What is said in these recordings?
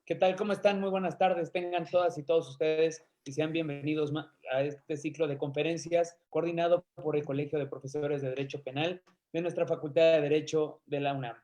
¿Qué tal? ¿Cómo están? Muy buenas tardes. Tengan todas y todos ustedes y sean bienvenidos a este ciclo de conferencias coordinado por el Colegio de Profesores de Derecho Penal de nuestra Facultad de Derecho de la UNAM.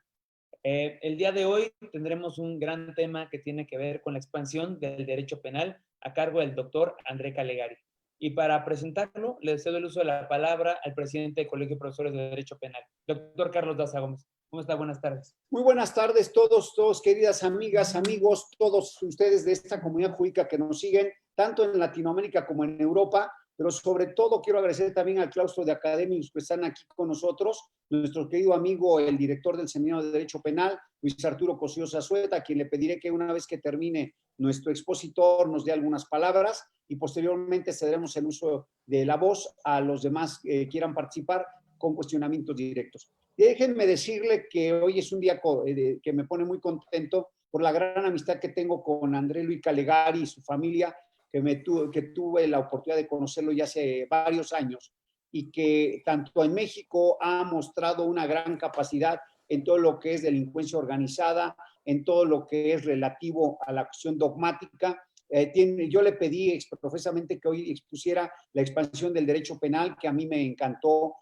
El día de hoy tendremos un gran tema que tiene que ver con la expansión del derecho penal a cargo del doctor André Calegari. Y para presentarlo, le cedo el uso de la palabra al presidente del Colegio de Profesores de Derecho Penal, doctor Carlos Daza Gómez. ¿Cómo está? Buenas tardes. Muy buenas tardes todos, queridas amigas, amigos, todos ustedes de esta comunidad jurídica que nos siguen, tanto en Latinoamérica como en Europa, pero sobre todo quiero agradecer también al claustro de académicos que están aquí con nosotros, nuestro querido amigo, el director del Seminario de Derecho Penal, Luis Arturo Cosío Zazueta, a quien le pediré que una vez que termine nuestro expositor nos dé algunas palabras y posteriormente cederemos el uso de la voz a los demás que quieran participar con cuestionamientos directos. Déjenme decirle que hoy es un día que me pone muy contento por la gran amistad que tengo con André Luis Calegari y su familia, que tuve la oportunidad de conocerlo ya hace varios años y que tanto en México ha mostrado una gran capacidad en todo lo que es delincuencia organizada, en todo lo que es relativo a la acción dogmática. Yo le pedí exprofesamente que hoy expusiera la expansión del derecho penal, que a mí me encantó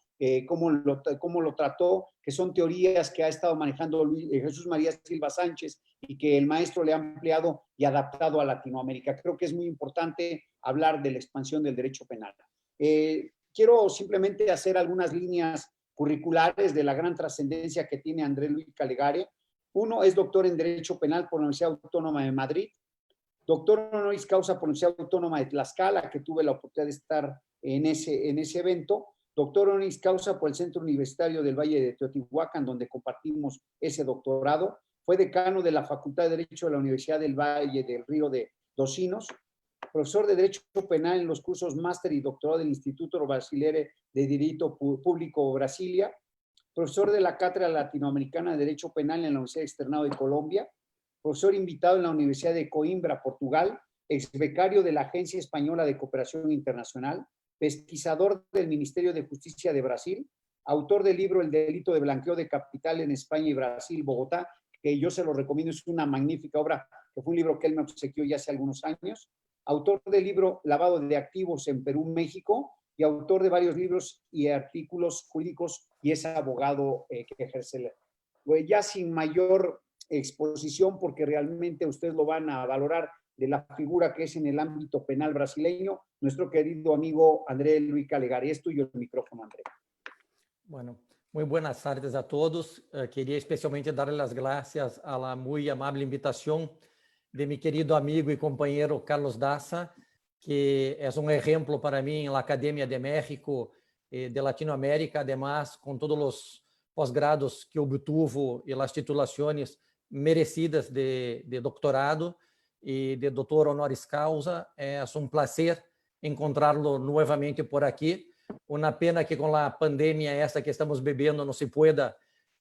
cómo lo trató, que son teorías que ha estado manejando Jesús María Silva Sánchez y que el maestro le ha ampliado y adaptado a Latinoamérica. Creo que es muy importante hablar de la expansión del derecho penal. Quiero simplemente hacer algunas líneas curriculares de la gran trascendencia que tiene André Luis Calegari. Uno, es doctor en Derecho Penal por la Universidad Autónoma de Madrid, doctor honoris causa por la Universidad Autónoma de Tlaxcala, que tuve la oportunidad de estar en ese evento, doctor honoris causa por el Centro Universitario del Valle de Teotihuacán, donde compartimos ese doctorado, fue decano de la Facultad de Derecho de la Universidad del Valle del Río de Dos profesor de Derecho Penal en los cursos máster y doctorado del Instituto Brasileiro de Direito Público Brasilia, profesor de la Cátedra Latinoamericana de Derecho Penal en la Universidad Externado de Colombia, profesor invitado en la Universidad de Coimbra, Portugal, ex becario de la Agencia Española de Cooperación Internacional, pesquisador del Ministerio de Justicia de Brasil, autor del libro El delito de blanqueo de capital en España y Brasil, Bogotá, que yo se lo recomiendo, es una magnífica obra, que fue un libro que él me obsequió ya hace algunos años, autor del libro Lavado de activos en Perú, México, y autor de varios libros y artículos jurídicos, y es abogado que ejerce. Ya sin mayor exposición, porque realmente ustedes lo van a valorar, de la figura que es en el ámbito penal brasileño, nuestro querido amigo André Luis Calegari. Es tuyo el micrófono, André. Bueno, muy buenas tardes a todos. Quería especialmente darle las gracias a la muy amable invitación de mi querido amigo y compañero Carlos Daza, que es un ejemplo para mí en la Academia de México, de Latinoamérica, además con todos los posgrados que obtuvo y las titulaciones merecidas de doctorado y de doctor honoris causa. Es un placer encontrarlo nuevamente por aquí. Una pena que con la pandemia esta que estamos viviendo no se pueda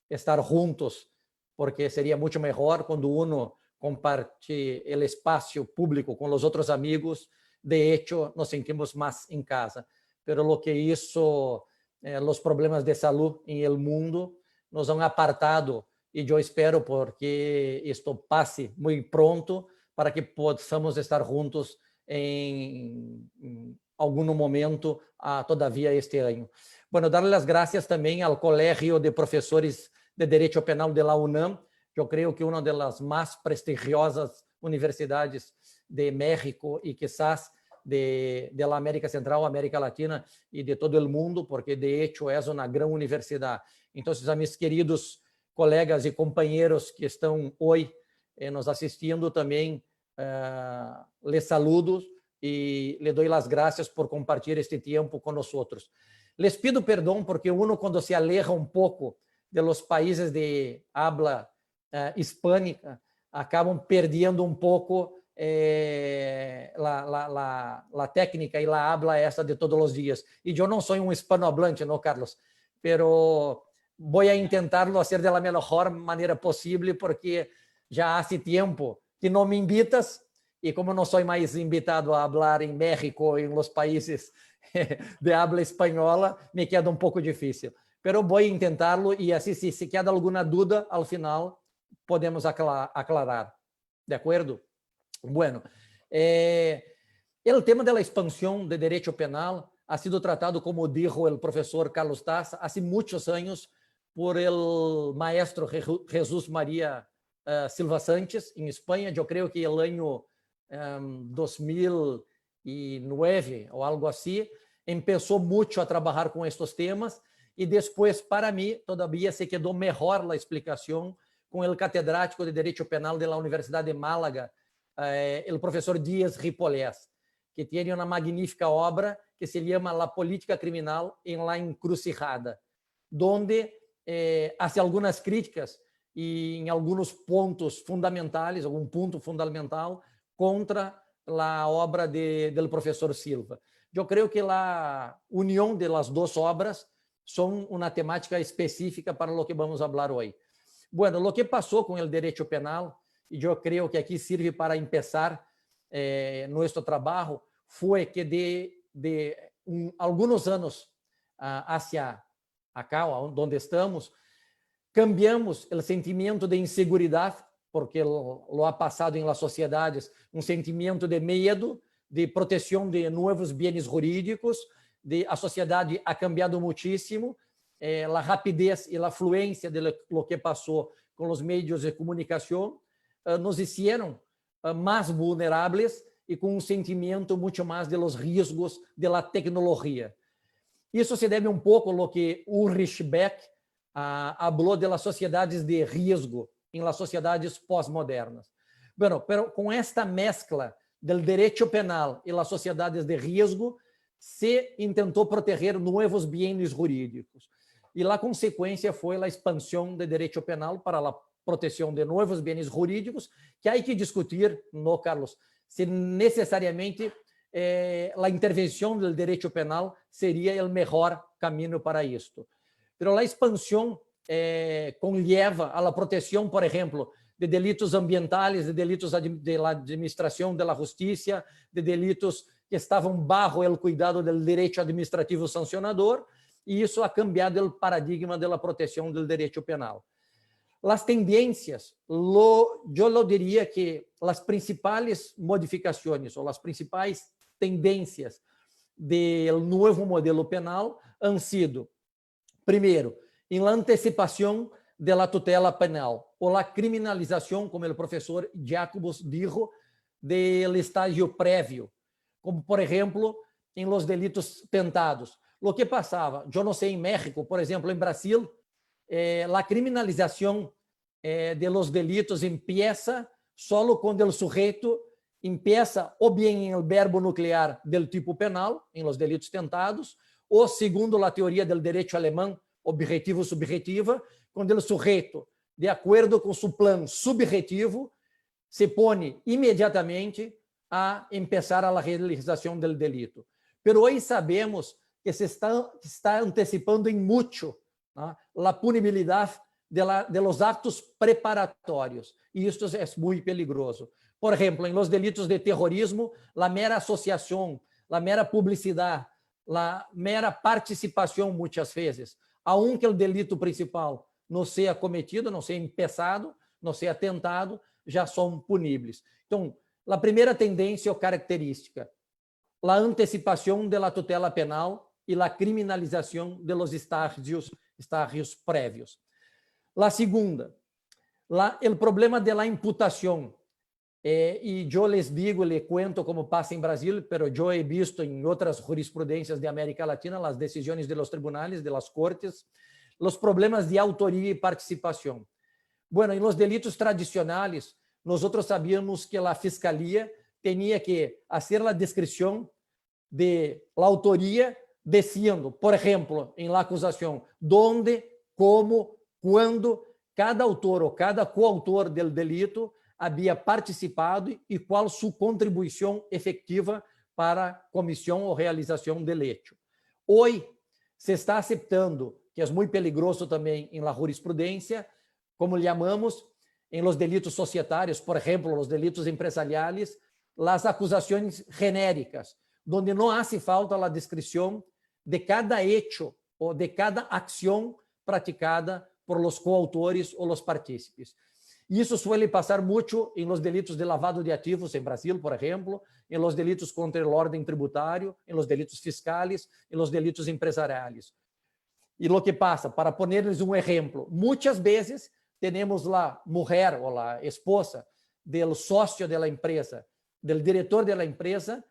estar juntos, porque sería mucho mejor cuando uno comparte el espacio público con los otros amigos. De hecho, nos sentimos más en casa. Pero lo que hizo los problemas de salud en el mundo nos han apartado, y yo espero porque esto pase muy pronto para que possamos estar juntos em algum momento todavia este ano. Bueno, dar as graças também ao Colégio de Professores de Direito Penal de la UNAM. Eu creio que uma das mais prestigiosas universidades de México e quizás de la América Central, América Latina e de todo o mundo, porque de hecho é uma grande universidade. Então, a meus queridos colegas e companheiros que estão hoje nos assistindo também, les saludo e le doy las gracias por compartilhar este tempo com nós. Les pido perdão porque uno, quando se aleja um pouco de los países de habla hispânica, acabam perdendo um pouco la técnica y la habla esa de todos los días. Y yo no soy un hispanohablante, ¿no, Carlos? Pero voy a intentarlo hacer de la mejor manera posible porque ya hace tiempo que no me invitas y como no soy más invitado a hablar en México y en los países de habla española, me queda un poco difícil. Pero voy a intentarlo y así si queda alguna duda al final podemos aclarar. ¿De acuerdo? Bueno, el tema de la expansión de derecho penal ha sido tratado, como dijo el profesor Carlos Daza, hace muchos años por el maestro Jesús María Silva Sánchez en España. Yo creo que el año 2009 o algo así, empezó mucho a trabajar con estos temas y después, para mí, todavía se quedó mejor la explicación con el catedrático de Derecho Penal de la Universidad de Málaga, el profesor Díaz Ripollés, que tiene una magnífica obra que se llama La política criminal en la encrucijada, donde hace algunas críticas y en algunos puntos fundamentales, algún punto fundamental contra la obra del profesor Silva. Yo creo que la unión de las dos obras son una temática específica para lo que vamos a hablar hoy. Bueno, lo que pasó con el derecho penal, y yo creo que aquí sirve para empezar nuestro trabajo, fue que de algunos años hacia acá, donde estamos, cambiamos el sentimiento de inseguridad, porque lo ha pasado en las sociedades, un sentimiento de miedo, de protección de nuevos bienes jurídicos, a sociedade ha cambiado muchísimo, la rapidez y la fluencia de lo que pasó con los medios de comunicación nos hicieron más vulnerables y con un sentimiento mucho más de los riesgos de la tecnología. Isso se deve um pouco a lo que Ulrich Beck habló de las sociedades de riesgo en las sociedades pós-modernas. Bueno, pero com esta mezcla del derecho penal e las sociedades de riesgo, se intentou proteger novos bienes jurídicos. E a consequência foi a expansão do direito penal para a proteção de novos bienes jurídicos, que há que discutir, no, Carlos, se necessariamente a intervenção do direito penal seria o melhor caminho para isto. Mas a expansão conlleva a proteção, por exemplo, de delitos ambientales, de delitos de la administração da justiça, de delitos que estavam bajo o cuidado do direito administrativo sancionador, e isso ha cambiado o paradigma da proteção do direito penal. As tendências, eu lo diria que as principais modificações ou as principais tendências do novo modelo penal han sido, primeiro, em la antecipação da tutela penal ou la criminalização, como o professor Jacobus dijo, do estágio prévio, como, por exemplo, em los delitos tentados. Lo que passava, eu não sei, em México, por exemplo, em Brasil, a criminalização de los delitos empieza solo quando o sujeito empieza ou bem em el verbo nuclear del tipo penal, em los delitos tentados, ou, segundo a teoria do direito alemão, objetivo-subjetiva, quando o sujeito, de acordo com seu plano subjetivo, se põe imediatamente a empezar a realização do delito. Pero hoje sabemos que se está antecipando em muito a punibilidade de los actos preparatórios, e isto é muito peligroso. Por exemplo, em los delitos de terrorismo, a mera associação, a mera publicidade, a mera participação, muitas vezes, aunque o delito principal não seja cometido, não seja empezado, não seja tentado, já são puníveis. Então, a primeira tendência ou característica, a antecipação da tutela penal e a criminalização de los estágios prévios. A segunda, o problema da imputação. E eu les digo, les cuento como passa em Brasil, pero eu he visto em outras jurisprudências de América Latina as decisões de los tribunales, de las cortes, os problemas de autoria e participação. Bueno, em los delitos tradicionais, nós sabíamos que a fiscalía tinha que fazer a descrição de la autoria, dizendo, por exemplo, em la acusação, onde, como, quando cada autor ou cada coautor del delito havia participado e qual sua contribuição efetiva para a comissão ou realização del hecho. Hoje, se está aceitando, que é muito peligroso também em la jurisprudência, como chamamos, em los delitos societários, por exemplo, los delitos empresariais, las acusações genéricas, donde não hace falta a descrição de cada hecho ou de cada acção praticada por los coautores ou los partícipes. Isso suele passar muito em los delitos de lavado de ativos em Brasil, por exemplo, em los delitos contra o ordem tributário, em los delitos fiscais, em los delitos empresariais. E lo que passa, para ponerles um exemplo, muitas vezes temos a mulher ou a esposa do sócio da empresa, do diretor da empresa,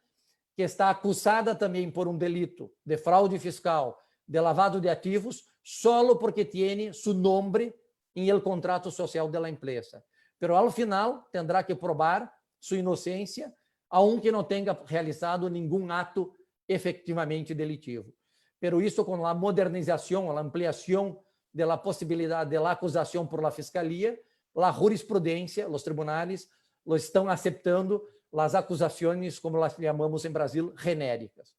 que está acusada também por um delito de fraude fiscal, de lavado de ativos, solo porque tem seu nome em el contrato social da empresa. Pero ao final tendrá que provar sua inocência, aunque não tenha realizado nenhum ato efetivamente delitivo. Pero isso com a modernização, a ampliação da possibilidade de acusação por la fiscalia, a jurisprudência, os tribunais lo estão aceitando as acusações, como las chamamos em Brasil, genéricas.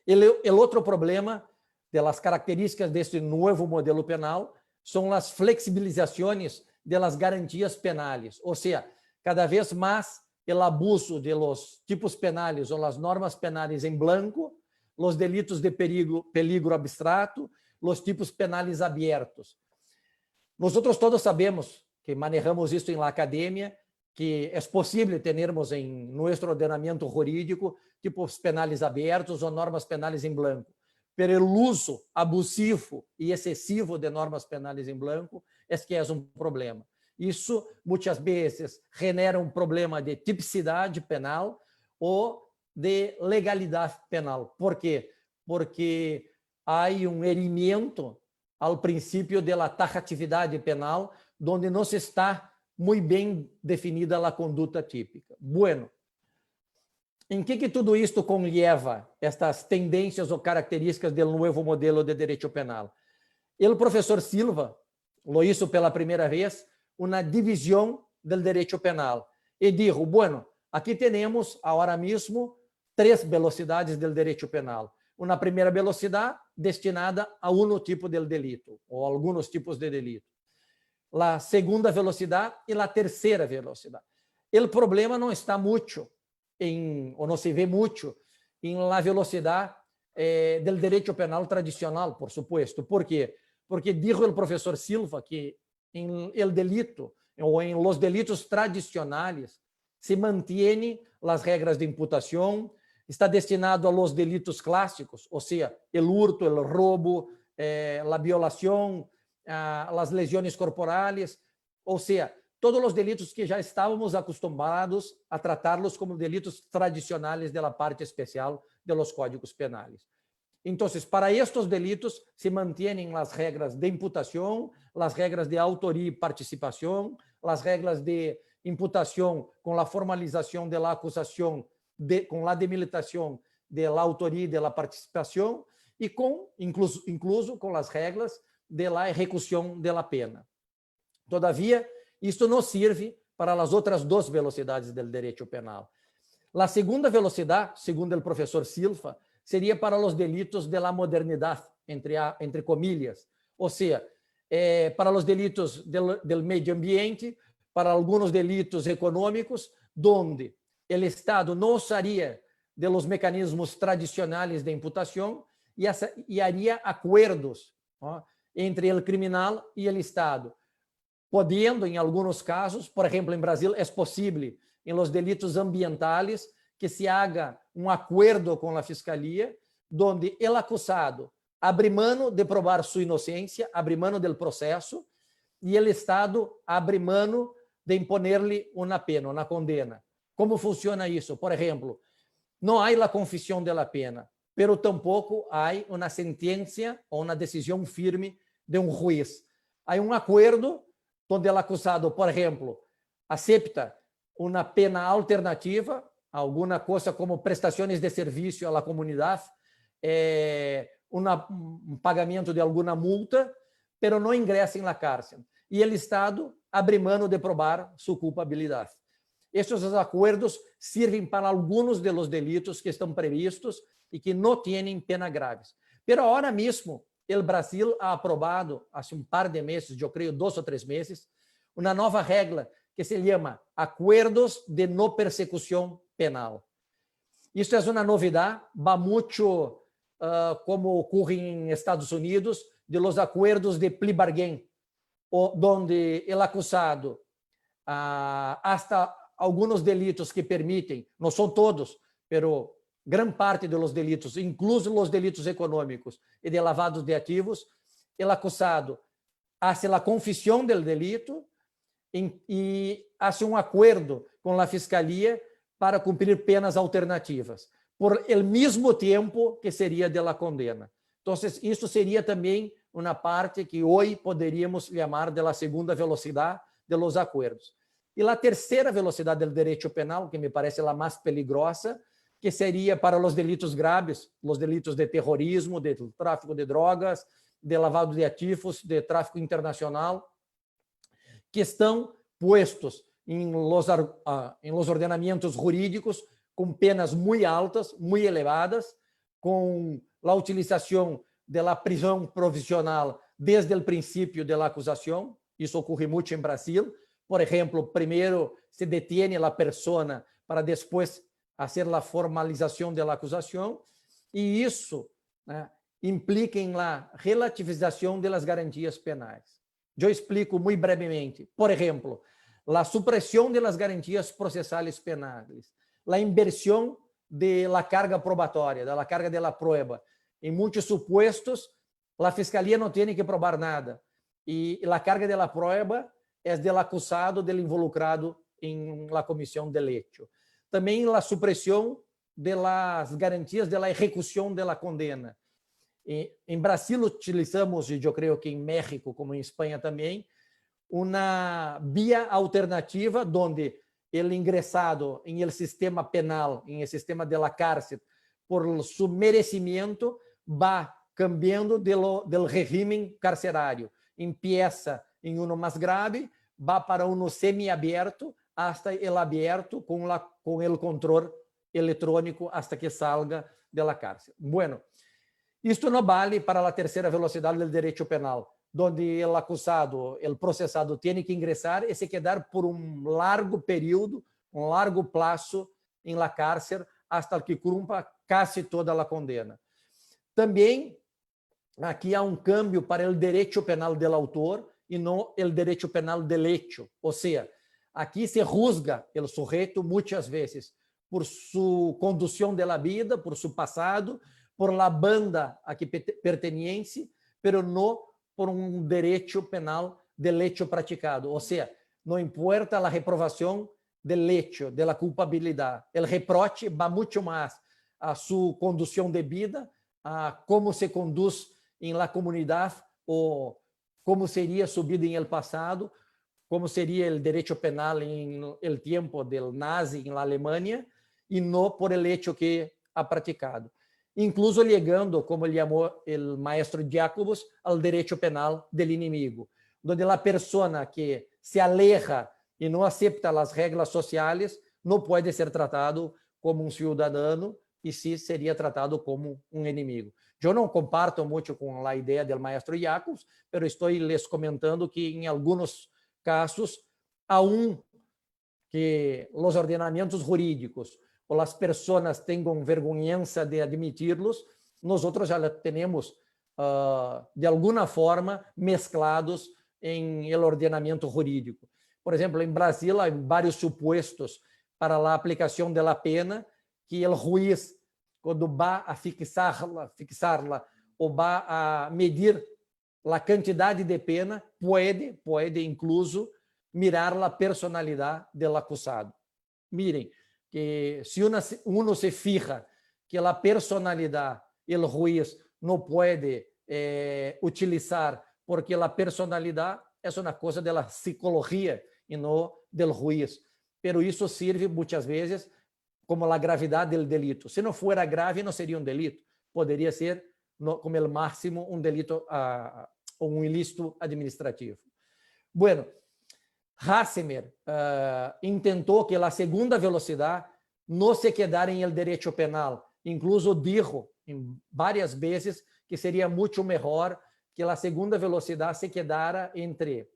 O outro problema de las características deste novo modelo penal são as flexibilizações de las garantias penales, ou seja, cada vez mais o abuso de los tipos penales ou as normas penales em blanco, os delitos de peligro abstrato, os tipos penales abertos. Nós todos sabemos que manejamos isso na academia, que é possível termos em nosso ordenamento jurídico tipos penales abertos ou normas penales em blanco. Pero o uso abusivo e excessivo de normas penales em blanco é que é um problema. Isso, muitas vezes, genera um problema de tipicidade penal ou de legalidade penal. Por quê? Porque há um herimento ao princípio da taxatividade penal, onde não se está muito bem definida a conduta típica. Bueno, em que tudo isto conlleva estas tendências ou características do novo modelo de direito penal? O professor Silva lo hizo pela primeira vez uma divisão do direito penal e disse, bueno, aqui temos agora mesmo 3 velocidades do direito penal. Uma primeira velocidade destinada a um tipo de delito ou alguns tipos de delito. A segunda velocidade e a terceira velocidade. O problema não está muito ou não se vê muito em la velocidade do direito penal tradicional, por supuesto. Por quê? Porque dijo o professor Silva que em el delito ou em los delitos tradicionais se mantêm as regras de imputação, está destinado a los delitos clássicos, ou seja, o hurto, o roubo, a violação, as lesões corporais, ou seja, todos os delitos que já estávamos acostumados a tratá-los como delitos tradicionais da parte especial de los códigos penais. Então, para estes delitos se mantêm as regras de imputação, as regras de autoria e participação, as regras de imputação com a formalização da acusação, com a demilitação da autoria e da participação e incluso com as regras da execução da pena. Todavia, isto não serve para as outras 2 velocidades do direito penal. A segunda velocidade, segundo o professor Silva, seria para os delitos de la modernidade, entre comillas, ou seja, para os delitos do meio ambiente, para alguns delitos econômicos, onde o Estado não usaria de los mecanismos tradicionais de imputação e haria acordos entre o criminal e o Estado, podendo, em alguns casos, por exemplo, em Brasil, é possível, em los delitos ambientais, que se haga um acordo com a Fiscalia, onde o acusado abre mão de provar sua inocência, abre mão do processo, e o Estado abre mão de imponer-lhe uma pena, uma condena. Como funciona isso? Por exemplo, não há a confissão da pena, pero tampouco há uma sentença ou uma decisão firme de um juiz. Há um acordo onde o acusado, por exemplo, aceita uma pena alternativa, alguma coisa como prestações de serviço à comunidade, um pagamento de alguma multa, pero não ingressa na cárcel. e o Estado abre mão de provar sua culpabilidade. Estes acordos servem para alguns dos delitos que estão previstos e que não têm pena graves. Pero agora mesmo, o Brasil ha aprovado, há um par de meses, eu creio 2 ou 3 meses, uma nova regra que se chama Acordos de Não Persecução Penal. Isto é uma novidade, va muito como ocorre em Estados Unidos, de los acordos de plea bargain, onde o acusado, hasta alguns delitos que permitem, não são todos, pero gran parte dos delitos, incluso os delitos econômicos e de lavado de ativos, o acusado hace a confissão do delito e hace um acordo com a fiscalia para cumprir penas alternativas, por el mesmo tempo que seria de la condena. Então, isso seria também uma parte que hoje poderíamos chamar de la segunda velocidade de los acordos. E a terceira velocidade do direito penal, que me parece a mais peligrosa, que seria para os delitos graves, os delitos de terrorismo, de tráfico de drogas, de lavado de ativos, de tráfico internacional, que estão postos em los ordenamentos jurídicos com penas muito altas, muito elevadas, com a utilização da prisão provisional desde o princípio da acusação. Isso ocorre muito em Brasil. Por exemplo, primeiro se detiene a pessoa para depois fazer a formalização da acusação, e isso implica em la relativização das garantias penais. Eu explico muito brevemente. Por exemplo, a supressão das garantias processais penais, a inversão da carga probatória, da carga da prova. Em muitos supostos, a fiscalia não tem que provar nada, e a carga da prova é do acusado, do involucrado em la comissão del hecho. Também a supressão das garantias da execução da condena. Em Brasil utilizamos, e eu creio que em México, como em Espanha também, uma via alternativa onde o ingressado em el sistema penal, em el sistema de la cárcel, por su merecimiento, va cambiando del regime carcerário. Empieza em uno mais grave, va para uno semiaberto, hasta el abierto com o controle eletrônico hasta que salga de la cárcel. Bueno, isto não vale para a terceira velocidade do direito penal, onde o acusado, o processado, tem que ingressar e se quedar por um largo período, um largo prazo em la cárcel, hasta que cumpra quase toda a condena. Também, aqui há um câmbio para o direito penal do autor e não o direito penal del hecho. Ou seja, aqui se juzga o sujeito muitas vezes por sua condução da vida, por seu passado, por la banda a que pertenece, pero não por um direito penal del hecho praticado. Ou seja, não importa a reprovação del hecho, da culpabilidade. O reproche vai muito mais a sua condução de vida, a como se conduz em la comunidade, ou como seria sua vida em el passado, como seria o direito penal em el tempo del nazi em la Alemanha, e não por el hecho que ha praticado. Incluso ligando, como ele chamou o maestro Jacobus, ao direito penal del inimigo, onde a pessoa que se aleja e não aceita as regras sociais não pode ser tratado como um cidadão e sim seria tratado como um inimigo. Eu não comparto muito com a ideia do maestro Jacobus, mas estou lhes comentando que em alguns casos, aún que os ordenamentos jurídicos ou as pessoas tenham vergonha de admiti-los, nós já temos, de alguma forma, mesclados em el ordenamento jurídico. Por exemplo, em Brasil, há vários supostos para a aplicação da pena que o juiz, quando vai a fixá-la ou vai a medir a quantidade de pena, pode incluso mirar a personalidade do acusado. Miren, que se uno se fija que a personalidade, o juiz não pode utilizar porque a personalidade é uma coisa da psicologia e não do juiz. Pero isso serve muitas vezes como a gravidade do delito. Se não fuera grave, não seria um delito. Poderia ser, como o máximo, um delito ou um ilícito administrativo. Bueno, Hassemer intentou que a segunda velocidade não se quedara em el direito penal. Incluso dijo várias vezes que seria muito melhor que a segunda velocidade se quedara entre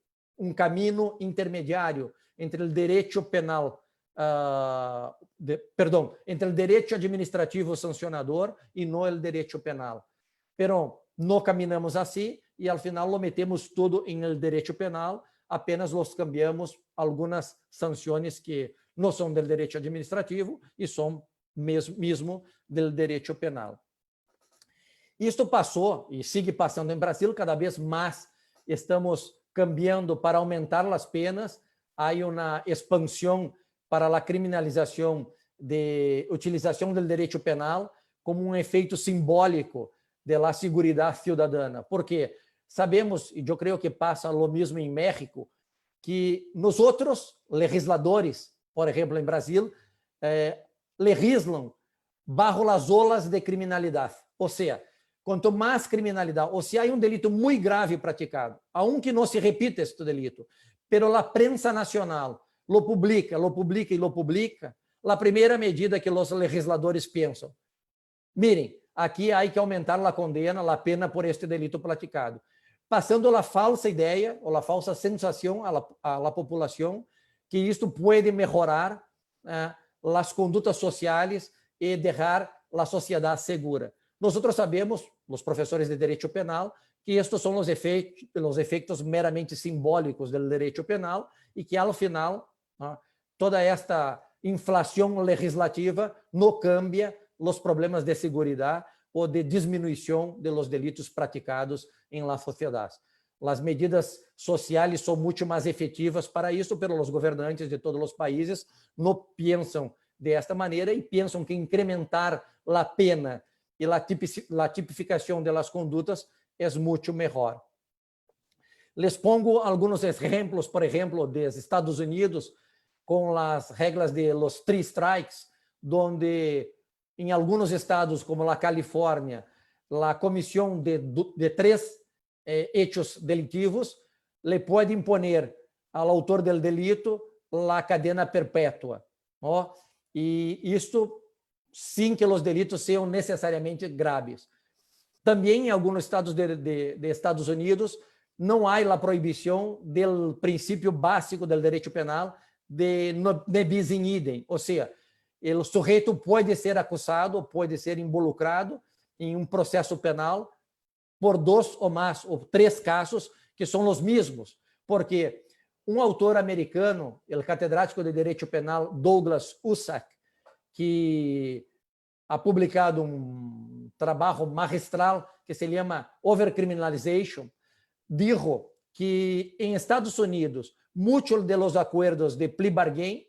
caminho intermediário entre o direito penal, entre o direito administrativo sancionador e não o direito penal. Pero não caminhamos assim e, ao final, lo metemos tudo em el direito penal, apenas los cambiamos algumas sanções que não são do direito administrativo e são mesmo do direito penal. Isto passou e sigue passando em Brasil, cada vez mais estamos cambiando para aumentar as penas, há uma expansão para a criminalização de utilização do direito penal como um efeito simbólico da seguridade cidadana, porque sabemos, e eu creio que passa o mesmo em México, que nós outros legisladores, por exemplo, em Brasil, legislam bajo as olas de criminalidade. Ou seja, quanto mais criminalidade, ou se há um delito muito grave praticado, aunque não se repita este delito, pero a prensa nacional lo publica, a primeira medida que os legisladores pensam, miren, aqui há que aumentar a condena, a pena por este delito praticado, passando a falsa ideia ou a falsa sensação à população que isto pode melhorar as condutas sociais e deixar a sociedade segura. Nós sabemos, os professores de direito penal, que estes são os efeitos meramente simbólicos do direito penal e que, ao final, toda esta inflação legislativa não cambia os problemas de segurança ou de diminuição de los delitos praticados em la sociedade. As medidas sociais são muito mais efetivas para isso, pero os governantes de todos os países não pensam desta maneira e pensam que incrementar a pena e a tipificação das condutas é muito melhor. Les pongo alguns exemplos, por exemplo, dos Estados Unidos, com as regras de los 3 strikes, onde em alguns estados, como a Califórnia, a comissão de 3 hechos delitivos le pode imponer ao autor del delito a cadena perpétua. E isto sem que os delitos sejam necessariamente graves. Também em alguns estados de Estados Unidos não há a proibição do princípio básico do direito penal de bis in idem, ou seja, o sujeito pode ser acusado, pode ser involucrado em processo penal por 2 ou mais ou 3 casos que são os mesmos, porque autor americano, o catedrático de direito penal Douglas Usack, que ha publicado trabalho magistral que se chama Overcriminalization, dijo que em Estados Unidos, muitos de los acuerdos de plea bargain,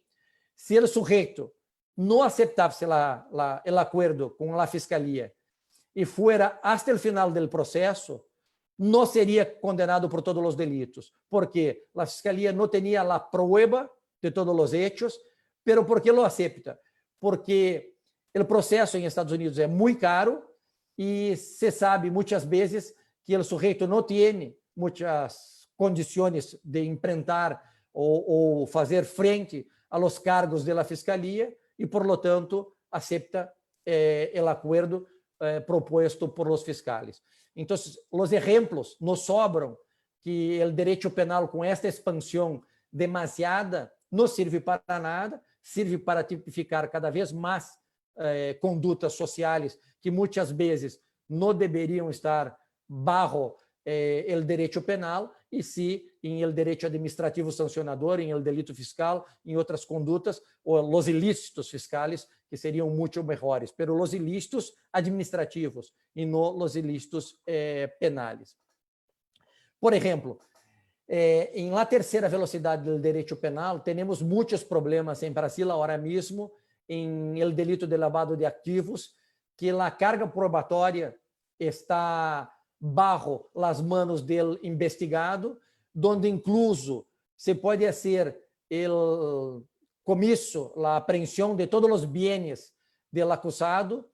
se o sujeito não aceptasse o acordo com a fiscalia e fuera hasta o final do processo, não seria condenado por todos os delitos, porque a fiscalia não tinha a prueba de todos os hechos, pero ¿por qué lo acepta? Porque o processo em Estados Unidos é muito caro e se sabe muitas vezes que o sujeito não tem muitas condições de enfrentar ou fazer frente a los cargos da fiscalia e, por lo tanto, acepta o acordo proposto por los fiscales. Então, os exemplos nos sobram que o direito penal, com esta expansão demasiada, não serve para nada, serve para tipificar cada vez mais condutas sociais que muitas vezes não deveriam estar bajo o direito penal e sim em el direito administrativo sancionador, em el delito fiscal, em outras condutas, ou los ilícitos fiscais, que seriam muito melhores, pero los ilícitos administrativos e não los ilícitos penais. Por exemplo, em la terceira velocidade do direito penal, temos muitos problemas em Brasil agora mesmo, em el delito de lavado de ativos, que a carga probatória está bajo las manos do investigado, donde incluso se pode hacer el comiso, a apreensão de todos os bienes do acusado,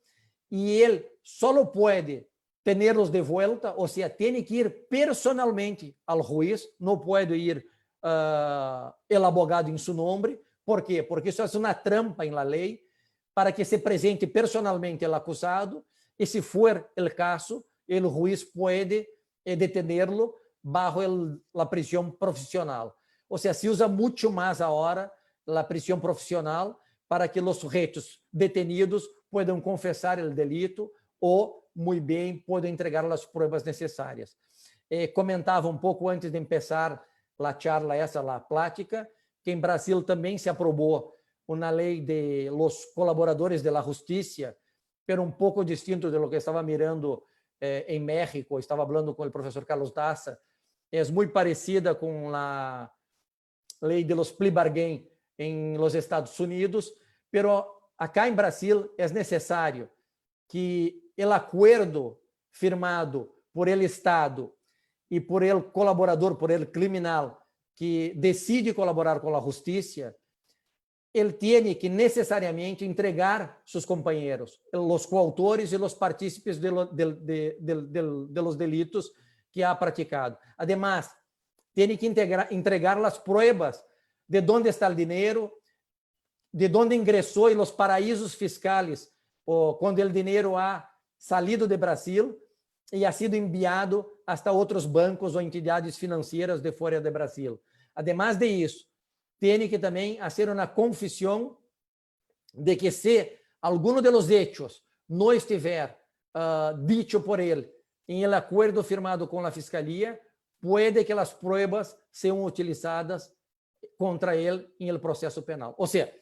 e ele só pode tê-los de volta, ou seja, tem que ir personalmente ao juiz, não pode ir el abogado en su nombre. ¿Por qué? Porque eso es una trampa en la ley para que se presente personalmente el acusado y, si fuera el caso, el juez puede detenerlo bajo la prisión profesional. O sea, se usa mucho más ahora la prisión profesional para que los sujetos detenidos puedan confesar el delito o, muy bien, puedan entregar las pruebas necesarias. Comentava um pouco antes de empezar a charla, a plática, que em Brasil também se aprovou uma lei de los colaboradores de la justicia, pero um pouco distinto de lo que estava mirando em México, estava falando com o professor Carlos Daza, é muito parecida com a lei de los plea bargain em los Estados Unidos, pero acá em Brasil é necessário que o acordo firmado por el Estado e por el colaborador, por el criminal que decide colaborar com a justiça, ele tem que necessariamente entregar seus companheiros, os coautores e os partícipes de los delitos que ha praticado. Además, tem que entregar as pruebas de onde está o dinheiro, de onde ingressou e os paraísos fiscais, quando o dinheiro ha salido de Brasil e ha sido enviado hasta outros bancos ou entidades financeiras de fora de Brasil. Además de isso, tem que também fazer uma confissão de que, se alguno de los hechos não estiver dicho por ele em el acordo firmado com a fiscalía, puede que as pruebas sejam utilizadas contra ele em el processo penal. Ou seja,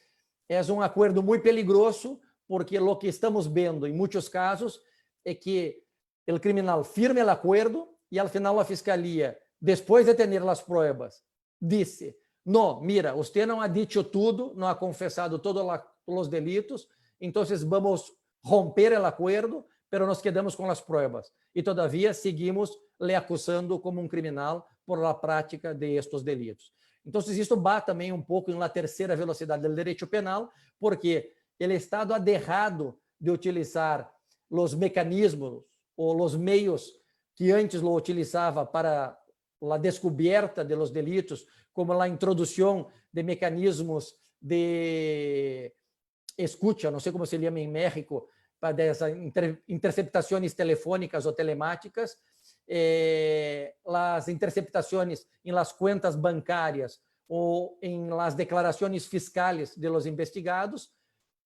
é um acordo muito peligroso, porque o que estamos vendo em muitos casos é que o criminal firma o acordo e, al final, a fiscalía, depois de ter as pruebas, disse: não, mira, você não ha dicho tudo, não ha confessado todos os delitos, então vamos romper o acordo, pero nos quedamos com as pruebas. E, todavia, seguimos le acusando como um criminal por la prática de estos delitos. Então, isto va também um pouco na terceira velocidade do direito penal, porque o Estado ha dejado de utilizar os mecanismos ou os meios que antes lo utilizava para a descoberta de los delitos, como a introdução de mecanismos de escucha, não sei como se chama em México, para essas interceptações telefônicas ou telemáticas, as interceptações em las cuentas bancárias ou em las declarações fiscais de los investigados,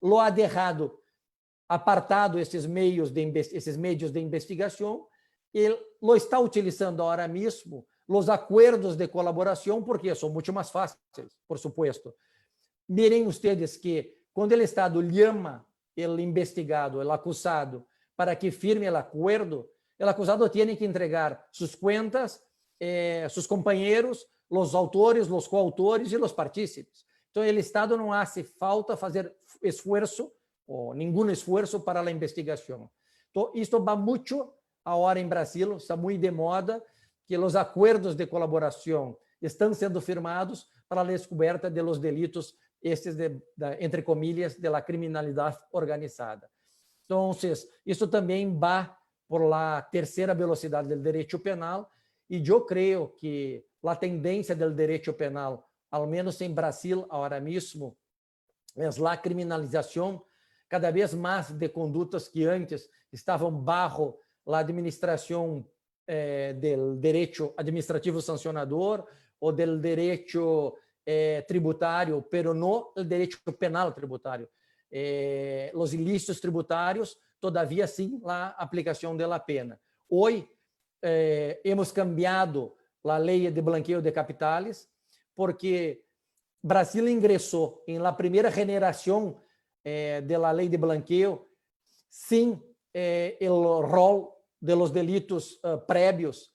lo ha dejado apartado esses meios de investigação e lo está utilizando agora mesmo os acordos de colaboração, porque são muito mais fáceis, por supuesto. Mirem ustedes que quando o Estado chama o investigado, o acusado, para que firme o acordo, o acusado tem que entregar suas contas, seus companheiros, os autores, os coautores e os partícipes. Então, o Estado não hace falta fazer esforço, ou nenhum esforço para a investigação. Então, isto va muito agora em Brasil, está muito de moda, que os acordos de colaboração estão sendo firmados para a descoberta de los delitos, entre comillas, de la criminalidade organizada. Então, isso também va por la terceira velocidade do direito penal, e eu creio que a tendência do direito penal, ao menos em Brasil, agora mesmo, é a criminalização cada vez mais de condutas que antes estavam bajo a administração do direito administrativo sancionador ou do direito tributário, pero não o direito penal tributário. Os ilícitos tributários, todavia, sim, a aplicação da pena. Hoje, hemos cambiado a lei de blanqueio de capitales, porque Brasil ingressou em la primeira geração de la lei de blanqueio sem o rol de los delitos prévios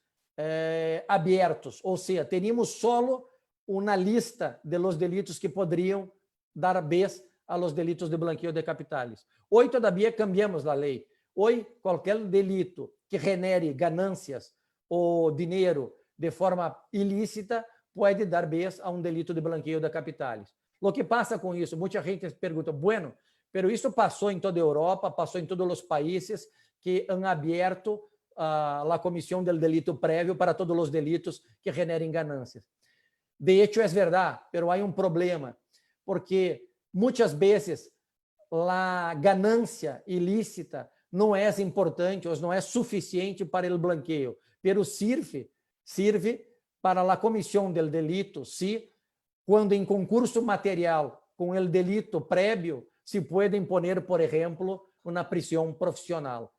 abertos, ou seja, teríamos solo uma lista de los delitos que poderiam dar vez a los delitos de blanqueio de capitales. Hoje, todavia, cambiamos a lei. Hoje, qualquer delito que genere ganâncias ou dinheiro de forma ilícita pode dar vez a um delito de blanqueio de capitales. O que passa com isso? Muita gente pergunta, bueno, pero isso passou em toda a Europa, passou em todos os países que han aberto a comissão del delito prévio para todos os delitos que generem ganâncias. De hecho, es verdad, pero hay un problema, porque muchas veces la ganancia ilícita não é importante ou não é suficiente para o blanqueio, pero sirve para a comissão del delito, se quando em concurso material com o delito prévio se pode imponer, por exemplo, uma prisão profissional,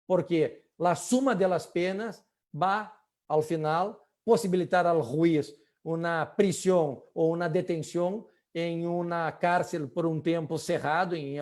porque a suma de las penas vai, ao final, possibilitar ao juiz uma prisão ou uma detenção em uma cárcel por um tempo cerrado, em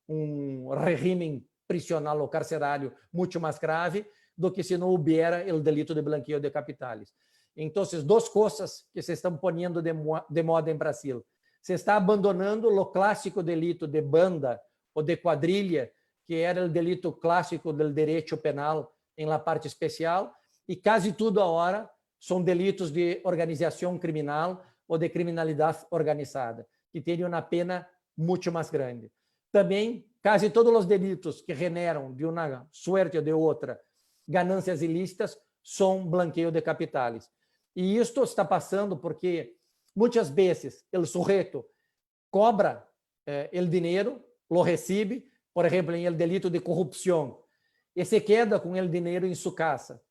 um regime prisional ou carcerário muito mais grave do que se não houvera o delito de blanqueio de capitales. Então, duas coisas que se estão poniendo de moda em Brasil. Se está abandonando o clássico delito de banda ou de quadrilha, que era o delito clássico do direito penal em la parte especial, e quase tudo agora são delitos de organização criminal ou de criminalidade organizada, que tem uma pena muito mais grande. Também, quase todos os delitos que generam, de uma suerte ou de outra, ganâncias ilícitas, são blanqueio de capitales. E isto está passando porque, muitas vezes, o sujeito cobra o dinheiro, lo recebe, por exemplo, em el delito de corrupção, e se queda com o dinheiro em sua casa,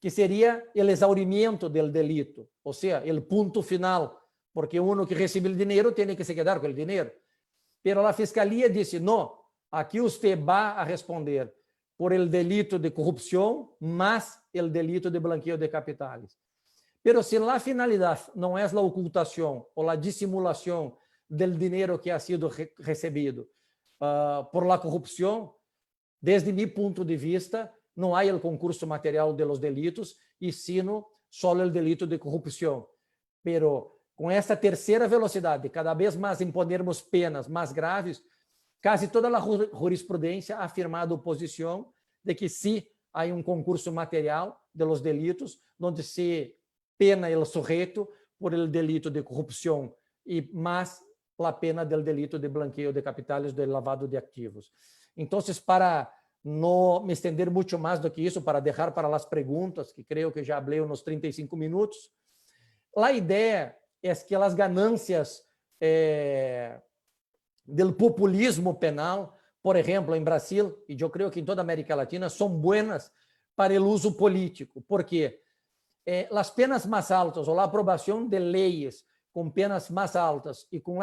que seria o exaurimento do delito, ou seja, o ponto final, porque uno que recebe o dinheiro tem que se quedar com o dinheiro. Pero a fiscalía disse, não, aqui você vai a responder por el delito de corrupção, mais el delito de blanqueio de capitales. Pero se a finalidade não é a ocultação ou a dissimulação del dinheiro que ha sido recebido por la corrupção, desde meu ponto de vista, não há o concurso material de los delitos, e sino só o delito de corrupção. Pero com esta terceira velocidade, cada vez mais imponermos penas mais graves, quase toda a jurisprudência ha afirmado oposição de que se há concurso material de los delitos, onde se pena o sujeito por el delito de corrupção e mais a pena del delito de blanqueio de capitales, de lavado de ativos. Então, para não me estender muito mais do que isso, para deixar para as perguntas, que creio que já falei uns 35 minutos, a ideia é que as ganâncias do populismo penal, por exemplo, em Brasil, e eu creio que em toda a América Latina, são boas para o uso político, porque as penas mais altas, ou a aprovação de leis com penas mais altas e com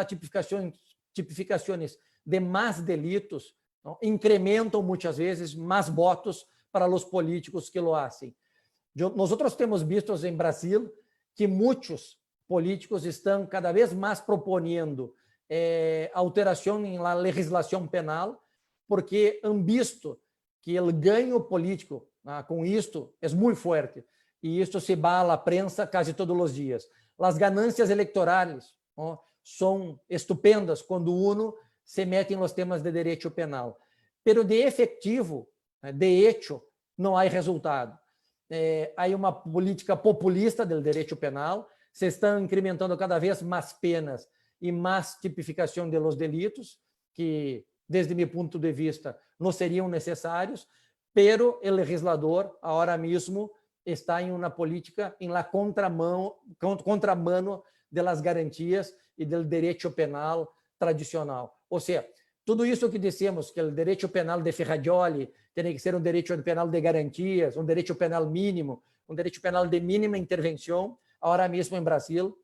tipificações de mais delitos, não, incrementam muitas vezes mais votos para os políticos que lo fazem. Nós temos visto em Brasil que muitos políticos estão cada vez mais propondo alteração na legislação penal, porque han visto que o ganho político com isto é muito forte, e isto se vai à prensa quase todos os dias. As ganâncias eleitorais são estupendas quando uno se mete nos temas de direito penal, pero de efetivo, de hecho, não há resultado. Há uma política populista do direito penal, se estão incrementando cada vez mais penas e mais tipificação de los delitos, que, desde meu ponto de vista, não seriam necessários, pero o legislador, agora mesmo, está em uma política em la contramano das garantias e do direito penal tradicional. Ou seja, tudo isso que dissemos, que o direito penal de Ferrajoli tem que ser um direito penal de garantias, um direito penal mínimo, um direito penal de mínima intervenção, agora mesmo em Brasil,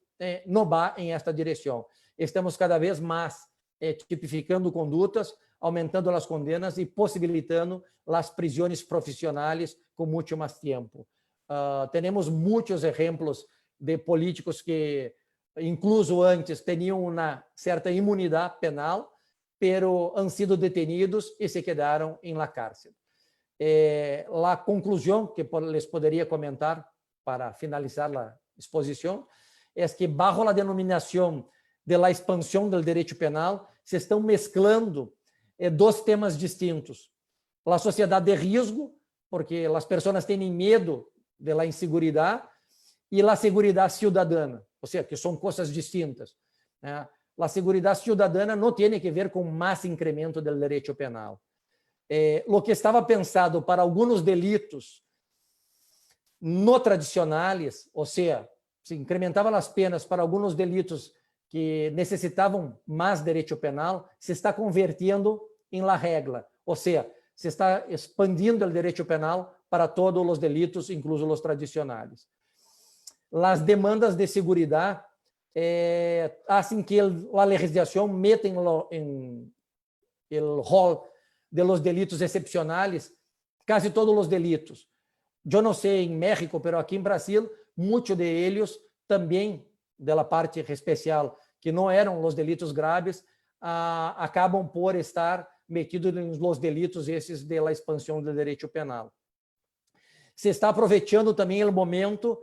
não vai em esta direção. Estamos cada vez mais tipificando condutas, aumentando as condenas e possibilitando as prisões profissionais com muito mais tempo. Temos muitos exemplos de políticos que, incluso antes, tinham uma certa imunidade penal, pero han sido detenidos e se quedaram em la cárcel. A conclusão que les poderia comentar para finalizar a exposição é que, bajo a denominação de la expansão do direito penal, se estão mesclando dois temas distintos. A sociedade de risco, porque as pessoas têm medo de la inseguridade, e a seguridade cidadana, ou seja, que são coisas distintas. A seguridade cidadana não tem que ver com mais incremento do direito penal. O que estava pensado para alguns delitos não tradicionais, ou seja, se incrementava as penas para alguns delitos que necessitavam mais direito penal, se está convertindo em la regla, ou seja, se está expandindo o direito penal para todos os delitos, incluso os tradicionais. As demandas de segurança hacen que a legislação meta em el rol de los delitos excepcionales casi todos os delitos. Eu não sei em México, mas aqui em Brasil, muitos de eles também, da parte especial, que não eram os delitos graves, acabam por estar metidos nos delitos esses da expansão do direito penal. Se está aproveitando também o momento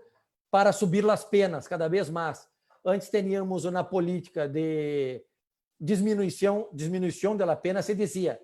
para subir as penas cada vez mais. Antes teníamos uma política de diminuição da pena, se dizia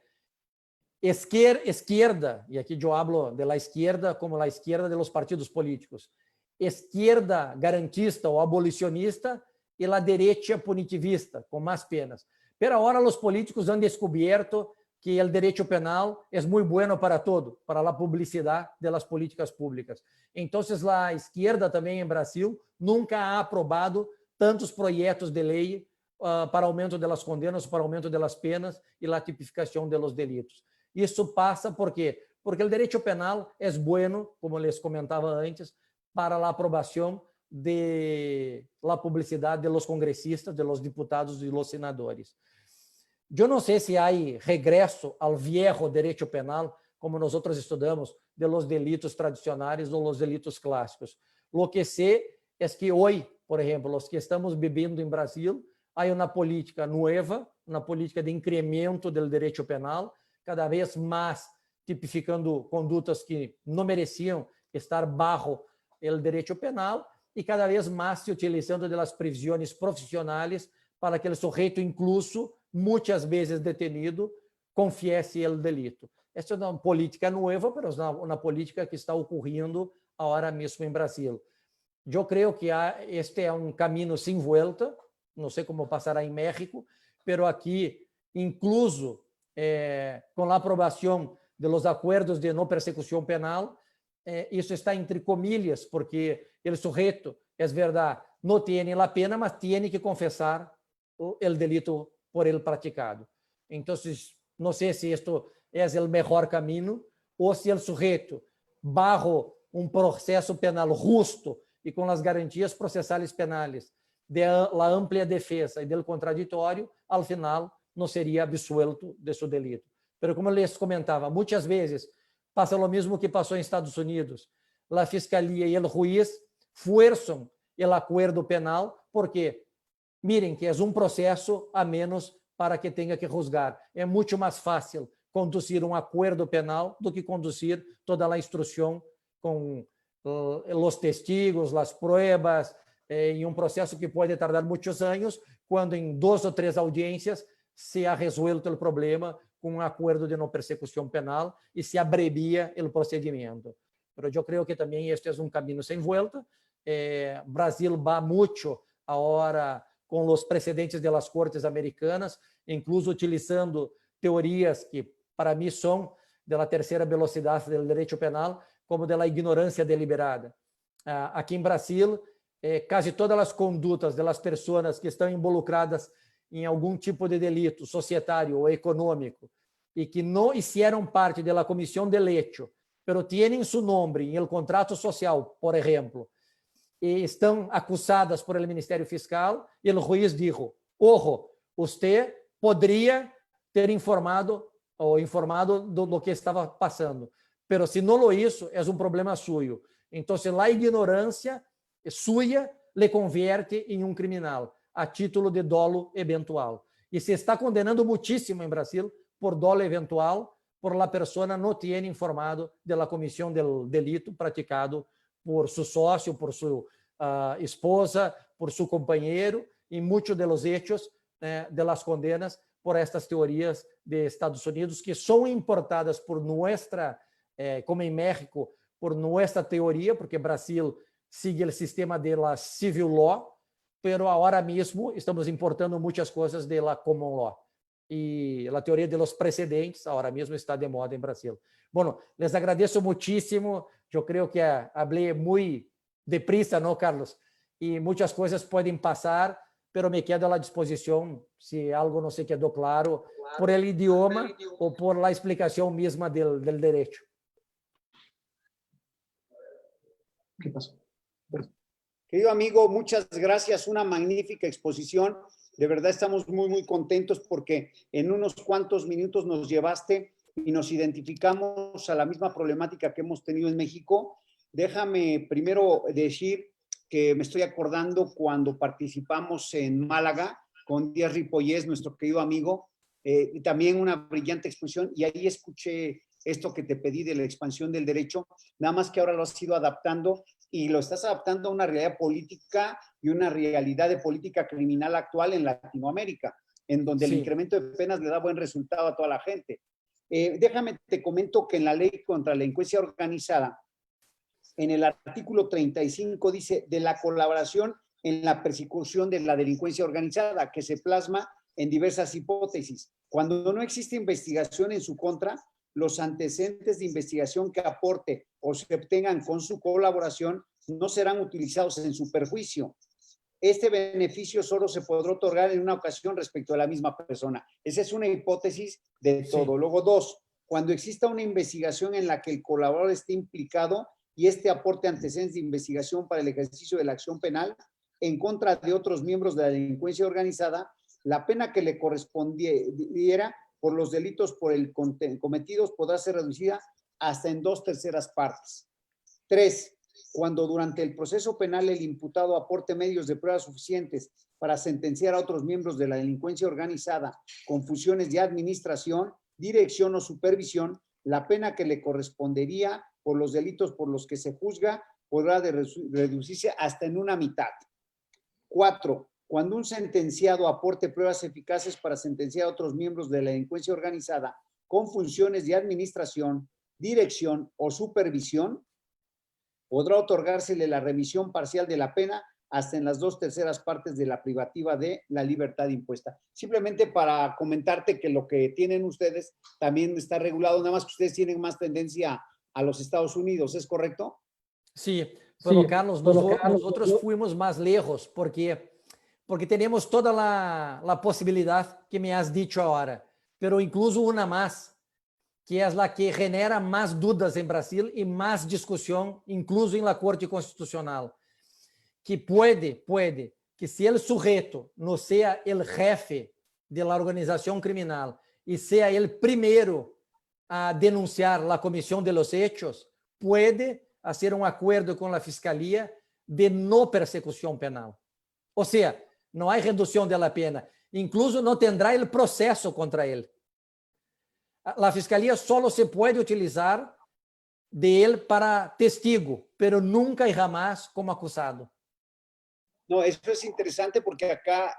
esquerda, e aqui eu hablo de la izquierda como la izquierda de los partidos políticos, esquerda garantista ou abolicionista e la derecha punitivista, com mais penas. Pero agora os políticos han descoberto que o direito penal é muito bueno para todo, para a publicidade das políticas públicas. Então, a esquerda também em Brasil nunca ha aprovado tantos projetos de lei para aumento das condenas, para aumento das penas e a tipificação dos delitos. Isso passa por quê? Porque o direito penal é bueno, como les comentava antes, para a aprovação de la publicidade de los congressistas, de los diputados e los senadores. Eu não sei se há regresso ao viejo direito penal, como nós outros estudamos, de los delitos tradicionais ou los delitos clássicos. Lo que sei é que hoje, por exemplo, os que estamos vivendo em Brasil, há uma política nova, uma política de incremento do direito penal, cada vez mais tipificando condutas que não mereciam estar bajo o direito penal e cada vez mais se utilizando das previsões profissionais para que o sujeito incluso, muitas vezes detenido, confiese o delito. Essa é uma política nova, mas uma política que está ocorrendo agora mesmo em Brasil. Eu creio que este é um caminho sem volta, não sei como passará em México, mas aqui, incluso com a aprovação dos acordos de não persecução penal, isso está entre comilhas, porque o sujeito, é verdade, não tem a pena, mas tem que confessar o delito por ele praticado. Então, não sei se isto é o melhor caminho ou se o sujeito, bajo um processo penal justo e com as garantias processais penais da ampla defesa e do contraditório, ao final não seria absuelto de seu delito. Mas, como eu les comentava, muitas vezes passa o mesmo que passou em Estados Unidos. A fiscalia e o juiz forçam o acordo penal porque, miren, que é um processo a menos para que tenha que juzgar. É muito mais fácil conduzir um acordo penal do que conduzir toda a instrução com os testigos, as pruebas, em um processo que pode tardar muitos anos, quando em 2 ou 3 audiências se ha resuelto o problema com um acordo de não persecução penal e se abrevia o procedimento. Mas eu creio que também este é um caminho sem volta. Brasil vai muito agora com os precedentes das cortes americanas, incluso utilizando teorias que, para mim, são da terceira velocidade do direito penal, como da ignorância deliberada. Aqui em Brasil, quase todas as condutas das pessoas que estão involucradas em algum tipo de delito societário ou econômico e que não hicieron parte da comissão de hecho, pero tienen su nombre em el contrato social, por exemplo, e estão acusadas por el Ministério Fiscal, e o juiz dijo: ojo, usted poderia ter informado do que estava passando, pero se não lo hizo, é um problema suyo. Então, a ignorância suya le convierte em um criminal a título de dolo eventual. E se está condenando muitíssimo em Brasil por dolo eventual, por la persona não ter informado de la comissão del delito praticado por seu sócio, por sua esposa, por seu companheiro, e muitos de los hechos de las condenas por estas teorias de Estados Unidos, que são importadas por nuestra, como em México, por nuestra teoria, porque Brasil sigue o sistema de la civil law, pero agora mesmo estamos importando muitas coisas de la common law. E a teoria de los precedentes agora mesmo está de moda em Brasil. Bueno, les agradeço muitíssimo. Eu creio que hablé muito deprisa, não, Carlos? y muchas cosas pueden pasar, pero me quedo a la disposición si algo no se quedó claro por el idioma o por la explicación misma del derecho. ¿Qué pasó? Querido amigo, muchas gracias. Una magnífica exposición. De verdad estamos muy contentos porque en unos cuantos minutos nos llevaste y nos identificamos a la misma problemática que hemos tenido en México. Déjame primero decir que me estoy acordando cuando participamos en Málaga con Díaz Ripollés, nuestro querido amigo, y también una brillante exposición, y ahí escuché esto que te pedí de la expansión del derecho, nada más que ahora lo has ido adaptando y lo estás adaptando a una realidad política y una realidad de política criminal actual en Latinoamérica, en donde el incremento de penas le da buen resultado a toda la gente. Déjame, te comento que en la ley contra la delincuencia organizada, en el artículo 35 dice de la colaboración en la persecución de la delincuencia organizada, que se plasma en diversas hipótesis. Cuando no existe investigación en su contra, los antecedentes de investigación que aporte o se obtengan con su colaboración no serán utilizados en su perjuicio. Este beneficio solo se podrá otorgar en una ocasión respecto a la misma persona. Esa es una hipótesis de todo. Luego, dos, cuando exista una investigación en la que el colaborador esté implicado y este aporte antecedentes de investigación para el ejercicio de la acción penal en contra de otros miembros de la delincuencia organizada, la pena que le correspondiera por los delitos por el cometidos podrá ser reducida hasta en 2/3 partes. 3. Cuando durante el proceso penal el imputado aporte medios de prueba suficientes para sentenciar a otros miembros de la delincuencia organizada con funciones de administración, dirección o supervisión, la pena que le correspondería por los delitos por los que se juzga podrá reducirse hasta en una mitad. 4. Cuando un sentenciado aporte pruebas eficaces para sentenciar a otros miembros de la delincuencia organizada con funciones de administración, dirección o supervisión, podrá otorgársele la remisión parcial de la pena hasta en las 2/3 partes de la privativa de la libertad impuesta. Simplemente para comentarte que lo que tienen ustedes también está regulado, nada más que ustedes tienen más tendencia a los Estados Unidos, ¿es correcto? Sí, pero Carlos, nosotros fuimos más lejos porque tenemos toda la posibilidad que me has dicho ahora, pero incluso una más, que es la que genera más dudas en Brasil y más discusión, incluso en la Corte Constitucional, que puede que si el sujeto no sea el jefe de la organización criminal y sea el primero a denunciar la comisión de los hechos, puede hacer un acuerdo con la Fiscalía de no persecución penal. O sea, no hay reducción de la pena. Incluso no tendrá el proceso contra él. La Fiscalía solo se puede utilizar de él para testigo, pero nunca y jamás como acusado. No, eso es interesante porque acá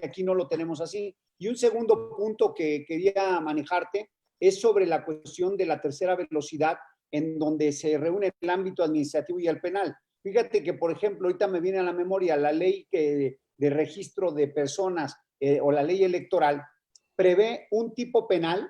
aquí no lo tenemos así. Y un segundo punto que quería manejarte es sobre la cuestión de la tercera velocidad, en donde se reúne el ámbito administrativo y el penal. Fíjate que, por ejemplo, ahorita me viene a la memoria la ley de registro de personas o la ley electoral, prevé un tipo penal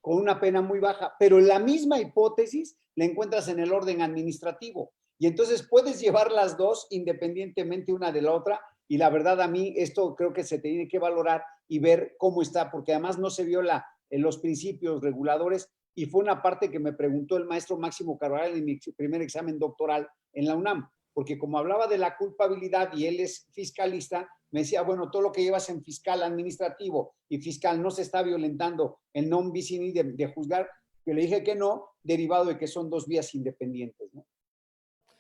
con una pena muy baja, pero la misma hipótesis la encuentras en el orden administrativo. Y entonces puedes llevar las dos independientemente una de la otra. Y la verdad, a mí esto creo que se tiene que valorar y ver cómo está, porque además no se viola en los principios reguladores. Y fue una parte que me preguntó el maestro Máximo Carvajal en mi primer examen doctoral en la UNAM, porque como hablaba de la culpabilidad y él es fiscalista, me decía, bueno, todo lo que llevas en fiscal administrativo y fiscal no se está violentando el non bis in idem de juzgar. Yo le dije que no, derivado de que son dos vías independientes, ¿no?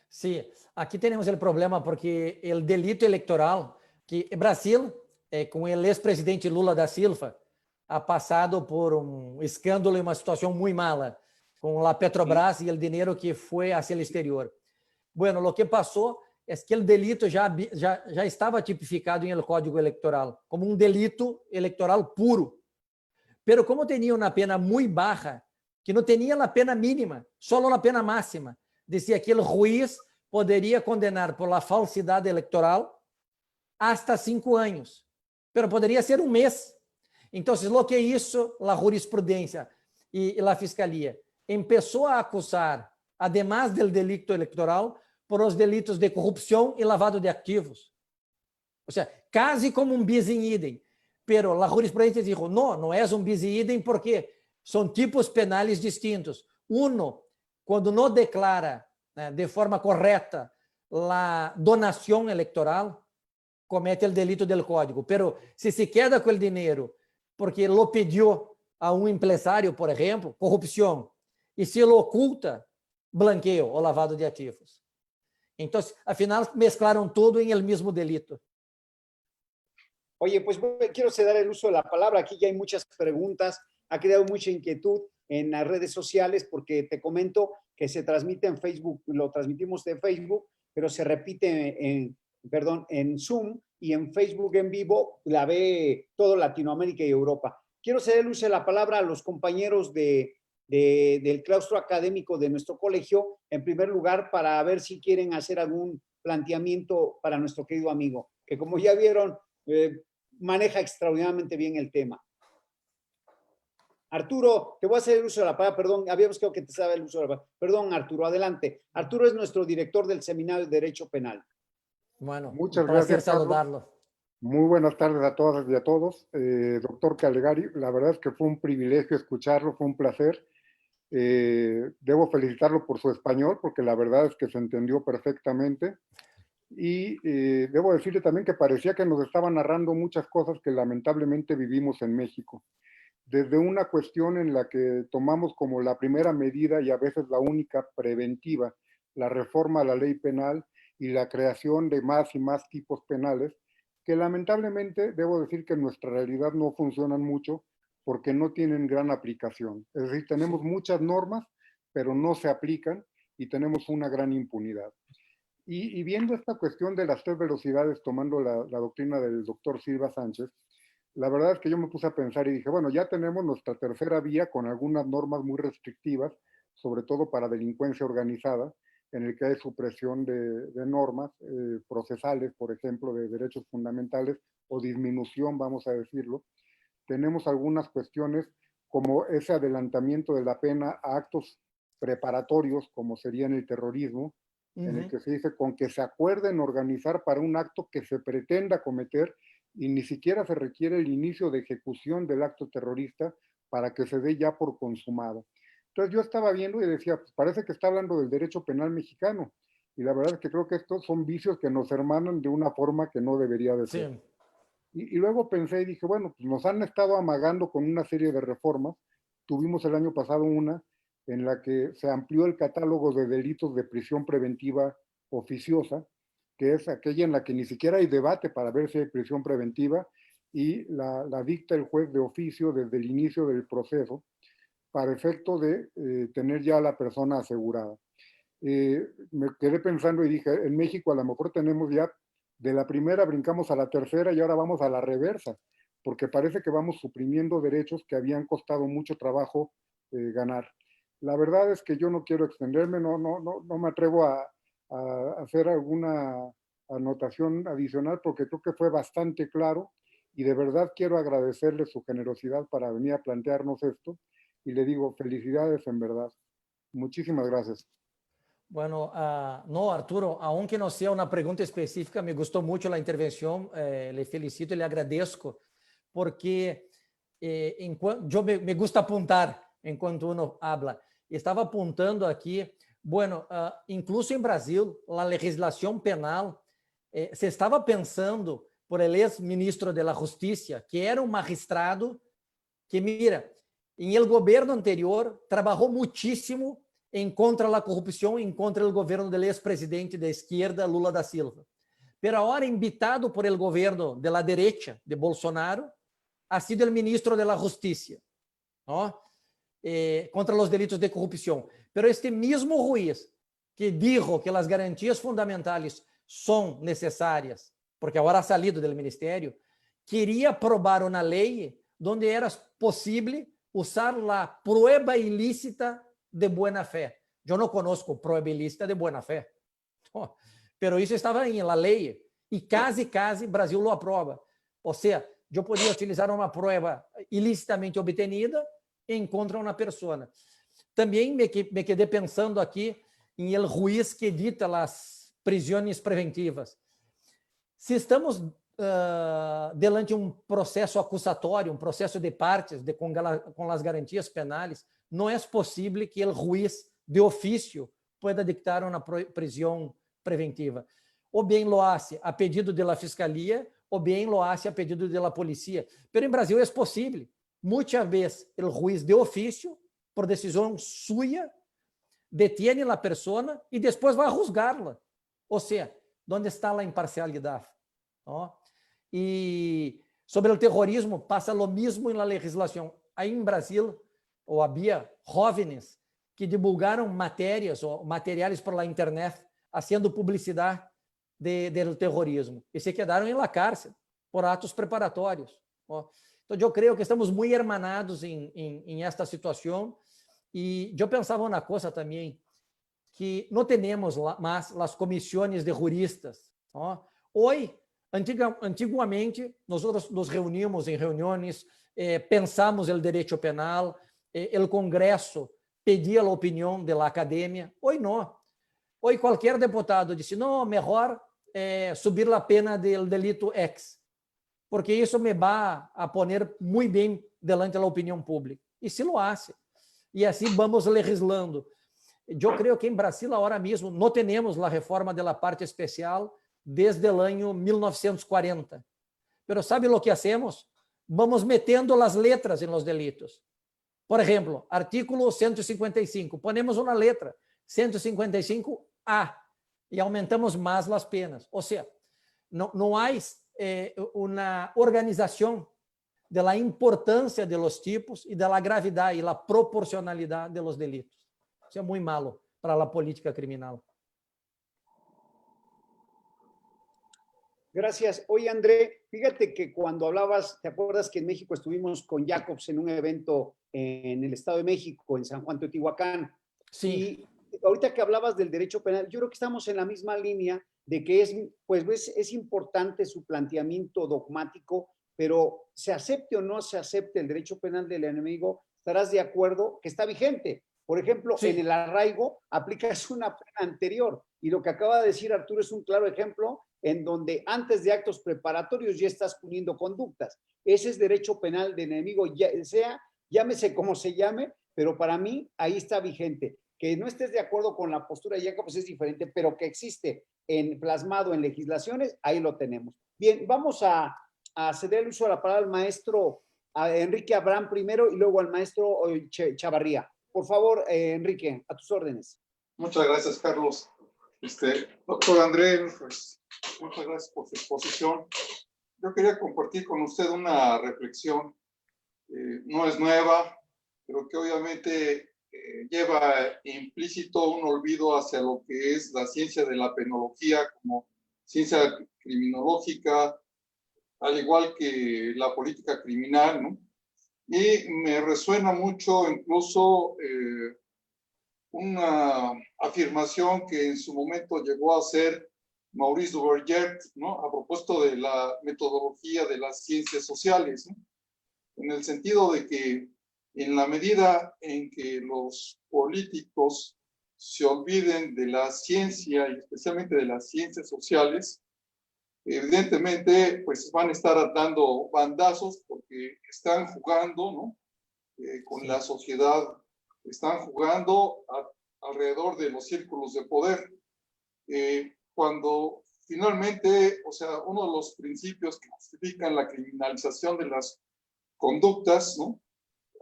Sí, aquí tenemos el problema porque el delito electoral, que Brasil, con el expresidente Lula da Silva, ha pasado por un escándalo y una situación muy mala con la Petrobras y el dinero que fue hacia el exterior. Bueno, lo que pasó es que el delito ya estaba tipificado en el Código Electoral como un delito electoral puro. Pero como tenía una pena muy baja, que no tenía la pena mínima, solo la pena máxima, decía que el juez poderia condenar por la falsidad electoral hasta 5 años, pero poderia ser un mes. Entonces, lo que hizo la jurisprudencia y la fiscalía empezó a acusar, además del delito electoral, por los delitos de corrupción y lavado de activos. O sea, casi como un bis in idem. Pero la jurisprudencia dijo, no, no es un bis in idem porque son tipos penales distintos. Uno, cuando no declara de forma correcta la donación electoral, comete el delito del código. Pero si se queda con el dinero porque lo pidió a un empresario, por ejemplo, corrupción, y se lo oculta, blanqueo o lavado de activos. Entonces, al final, mezclaron todo en el mismo delito. Oye, pues quiero ceder el uso de la palabra. Aquí ya hay muchas preguntas. Ha creado mucha inquietud en las redes sociales porque te comento que se transmite en Facebook, lo transmitimos de Facebook, pero se repite en Zoom y en Facebook en vivo la ve todo Latinoamérica y Europa. Quiero ceder el uso de la palabra a los compañeros del claustro académico de nuestro colegio, en primer lugar, para ver si quieren hacer algún planteamiento para nuestro querido amigo, que como ya vieron, maneja extraordinariamente bien el tema. Arturo, te voy a hacer el uso de la palabra, perdón, habíamos quedado que te sabe el uso de la palabra. Perdón, Arturo, adelante. Arturo es nuestro director del Seminario de Derecho Penal. Bueno, muchas gracias, saludarlo. Carlos. Muy buenas tardes a todas y a todos. Doctor Calegari, la verdad es que fue un privilegio escucharlo, fue un placer. Debo felicitarlo por su español, porque la verdad es que se entendió perfectamente. Y debo decirle también que parecía que nos estaba narrando muchas cosas que lamentablemente vivimos en México. Desde una cuestión en la que tomamos como la primera medida y a veces la única preventiva, la reforma a la ley penal y la creación de más y más tipos penales, que lamentablemente debo decir que en nuestra realidad no funcionan mucho porque no tienen gran aplicación. Es decir, tenemos muchas normas, pero no se aplican y tenemos una gran impunidad. Y viendo esta cuestión de las 3 velocidades, tomando la doctrina del doctor Silva Sánchez, la verdad es que yo me puse a pensar y dije, bueno, ya tenemos nuestra tercera vía con algunas normas muy restrictivas, sobre todo para delincuencia organizada, en el que hay supresión de normas procesales, por ejemplo, de derechos fundamentales, o disminución, vamos a decirlo. Tenemos algunas cuestiones como ese adelantamiento de la pena a actos preparatorios, como sería en el terrorismo, en el que se dice con que se acuerden organizar para un acto que se pretenda cometer y ni siquiera se requiere el inicio de ejecución del acto terrorista para que se dé ya por consumado. Entonces yo estaba viendo y decía, pues parece que está hablando del derecho penal mexicano, y la verdad es que creo que estos son vicios que nos hermanan de una forma que no debería de ser. Sí. Y luego pensé y dije, bueno, pues nos han estado amagando con una serie de reformas. Tuvimos el año pasado una en la que se amplió el catálogo de delitos de prisión preventiva oficiosa, que es aquella en la que ni siquiera hay debate para ver si hay prisión preventiva, y la dicta el juez de oficio desde el inicio del proceso, para efecto de tener ya a la persona asegurada. Me quedé pensando y dije, en México a lo mejor tenemos ya, de la primera brincamos a la tercera y ahora vamos a la reversa, porque parece que vamos suprimiendo derechos que habían costado mucho trabajo ganar. La verdad es que yo no quiero extenderme, no me atrevo a hacer alguna anotación adicional porque creo que fue bastante claro y de verdad quiero agradecerle su generosidad para venir a plantearnos esto y le digo felicidades en verdad. Muchísimas gracias. Bueno, no, Arturo, aunque no sea una pregunta específica, me gustó mucho la intervención, le felicito y le agradezco, porque yo me gusta apuntar enquanto uno habla. Estava apontando aqui, bueno, incluso em Brasil, a legislação penal, se estava pensando por el ex-ministro de la Justiça, que era um magistrado que, mira, em el governo anterior, trabalhou muitíssimo em contra a corrupção, em contra o governo do ex-presidente da esquerda, Lula da Silva. Pero agora, invitado por el governo de la derecha, de Bolsonaro, ha sido el ministro de la Justiça, ¿no? Contra los delitos de corrupción. Pero este mismo juez que dijo que las garantías fundamentales son necesarias, porque ahora ha salido del ministerio, quería aprobar una ley donde era posible usar la prueba ilícita de buena fe. Yo no conozco prueba ilícita de buena fe, pero eso estaba en la ley y casi Brasil lo aprueba. O sea, yo podía utilizar una prueba ilícitamente obtenida em contra uma pessoa. Também me quedei pensando aqui em el juiz que dita as prisões preventivas. Se estamos delante de um processo acusatório, um processo de partes, com as garantias penais, não é possível que o juiz de ofício pueda dictar uma prisão preventiva. Ou bem lo hace a pedido da fiscalia, ou bem lo hace a pedido da polícia. Mas em Brasil é possível. Muitas vezes, o juiz de ofício, por decisão sua, detiene a pessoa e depois vai juzgá-la. Ou seja, onde está a imparcialidade? ¿No? E sobre o terrorismo, passa o mesmo na legislação. Aí em Brasil, ou havia jovens que divulgaram matérias ou materiais por la internet, fazendo publicidade do terrorismo, e se quedaram na cárcel por atos preparatórios. ¿No? Então, eu creio que estamos muito hermanados em esta situação, e eu pensava uma coisa também, que não temos mais as comissões de juristas. ¿No? Hoje, antigamente, nós nos reunimos em reuniões, pensamos o direito penal, o Congresso pedia a opinião da academia. Hoje não. Hoje qualquer deputado disse, não, melhor subir a pena do delito X, porque isso me vai a poner muito bem delante da opinião pública. E se lo hace. E assim vamos legislando. Eu creio que em Brasil, agora mesmo, não temos a reforma da parte especial desde o ano 1940. Pero sabe o que hacemos? Vamos metendo as letras em los delitos. Por exemplo, artículo 155, ponemos uma letra, 155A, e aumentamos mais as penas. Ou seja, não há uma organização da importância de los tipos e da gravidade e da proporcionalidade de los delitos. Isso é muito malo para a política criminal. Gracias. Oye, André, fíjate que cuando hablabas, ¿te acuerdas que en México estuvimos con Jacobs en un evento en el Estado de México, en San Juan Teotihuacán? Sí. Y ahorita que hablabas del derecho penal, yo creo que estamos en la misma línea de que es importante su planteamiento dogmático, pero se acepte o no se acepte el derecho penal del enemigo, estarás de acuerdo que está vigente. Por ejemplo, sí, en el arraigo aplicas una pena anterior, y lo que acaba de decir Arturo es un claro ejemplo en donde antes de actos preparatorios ya estás puniendo conductas. Ese es derecho penal de enemigo, ya sea, llámese como se llame, pero para mí ahí está vigente. Que no estés de acuerdo con la postura de Jacobs es diferente, pero que existe plasmado en legislaciones, ahí lo tenemos. Bien, vamos a ceder el uso de la palabra al maestro Enrique Abraham primero y luego al maestro Chavarría. Por favor, Enrique, a tus órdenes. Muchas gracias, Carlos. Doctor André, pues, muchas gracias por su exposición. Yo quería compartir con usted una reflexión. No es nueva, pero que obviamente lleva implícito un olvido hacia lo que es la ciencia de la penología como ciencia criminológica, al igual que la política criminal, ¿no? Y me resuena mucho incluso una afirmación que en su momento llegó a hacer Maurice Duverger, ¿no? A propósito de la metodología de las ciencias sociales, ¿no? En el sentido de que en la medida en que los políticos se olviden de la ciencia y especialmente de las ciencias sociales, evidentemente pues van a estar dando bandazos porque están jugando, ¿no? Con la sociedad, están jugando alrededor de los círculos de poder. Cuando finalmente, o sea, uno de los principios que justifican la criminalización de las conductas, ¿no?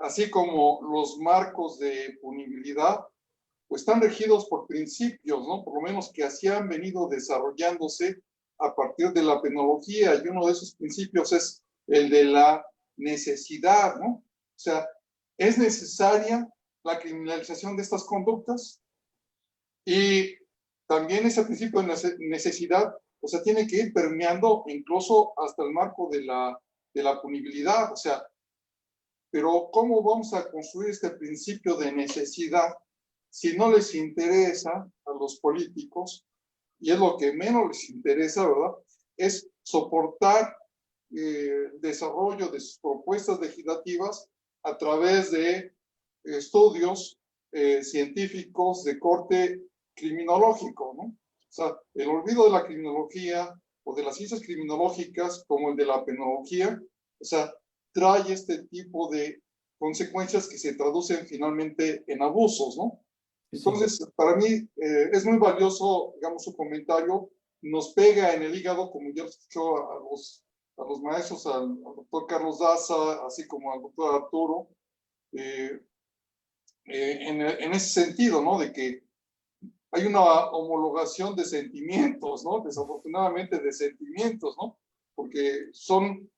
Así como los marcos de punibilidad, pues están regidos por principios, ¿no? Por lo menos que así han venido desarrollándose a partir de la penología, y uno de esos principios es el de la necesidad, ¿no? O sea, ¿es necesaria la criminalización de estas conductas? Y también ese principio de necesidad, o sea, tiene que ir permeando incluso hasta el marco de la punibilidad, o sea, pero ¿cómo vamos a construir este principio de necesidad si no les interesa a los políticos, y es lo que menos les interesa, ¿verdad?, es soportar el desarrollo de sus propuestas legislativas a través de estudios científicos de corte criminológico, ¿no? O sea, el olvido de la criminología o de las ciencias criminológicas, como el de la penología, o sea, trae este tipo de consecuencias que se traducen finalmente en abusos, ¿no? Entonces, para mí es muy valioso, digamos, su comentario, nos pega en el hígado, como yo escucho a los maestros, al doctor Carlos Daza, así como al doctor Arturo, en ese sentido, ¿no? De que hay una homologación de sentimientos, ¿no? Desafortunadamente de sentimientos, ¿no? Porque son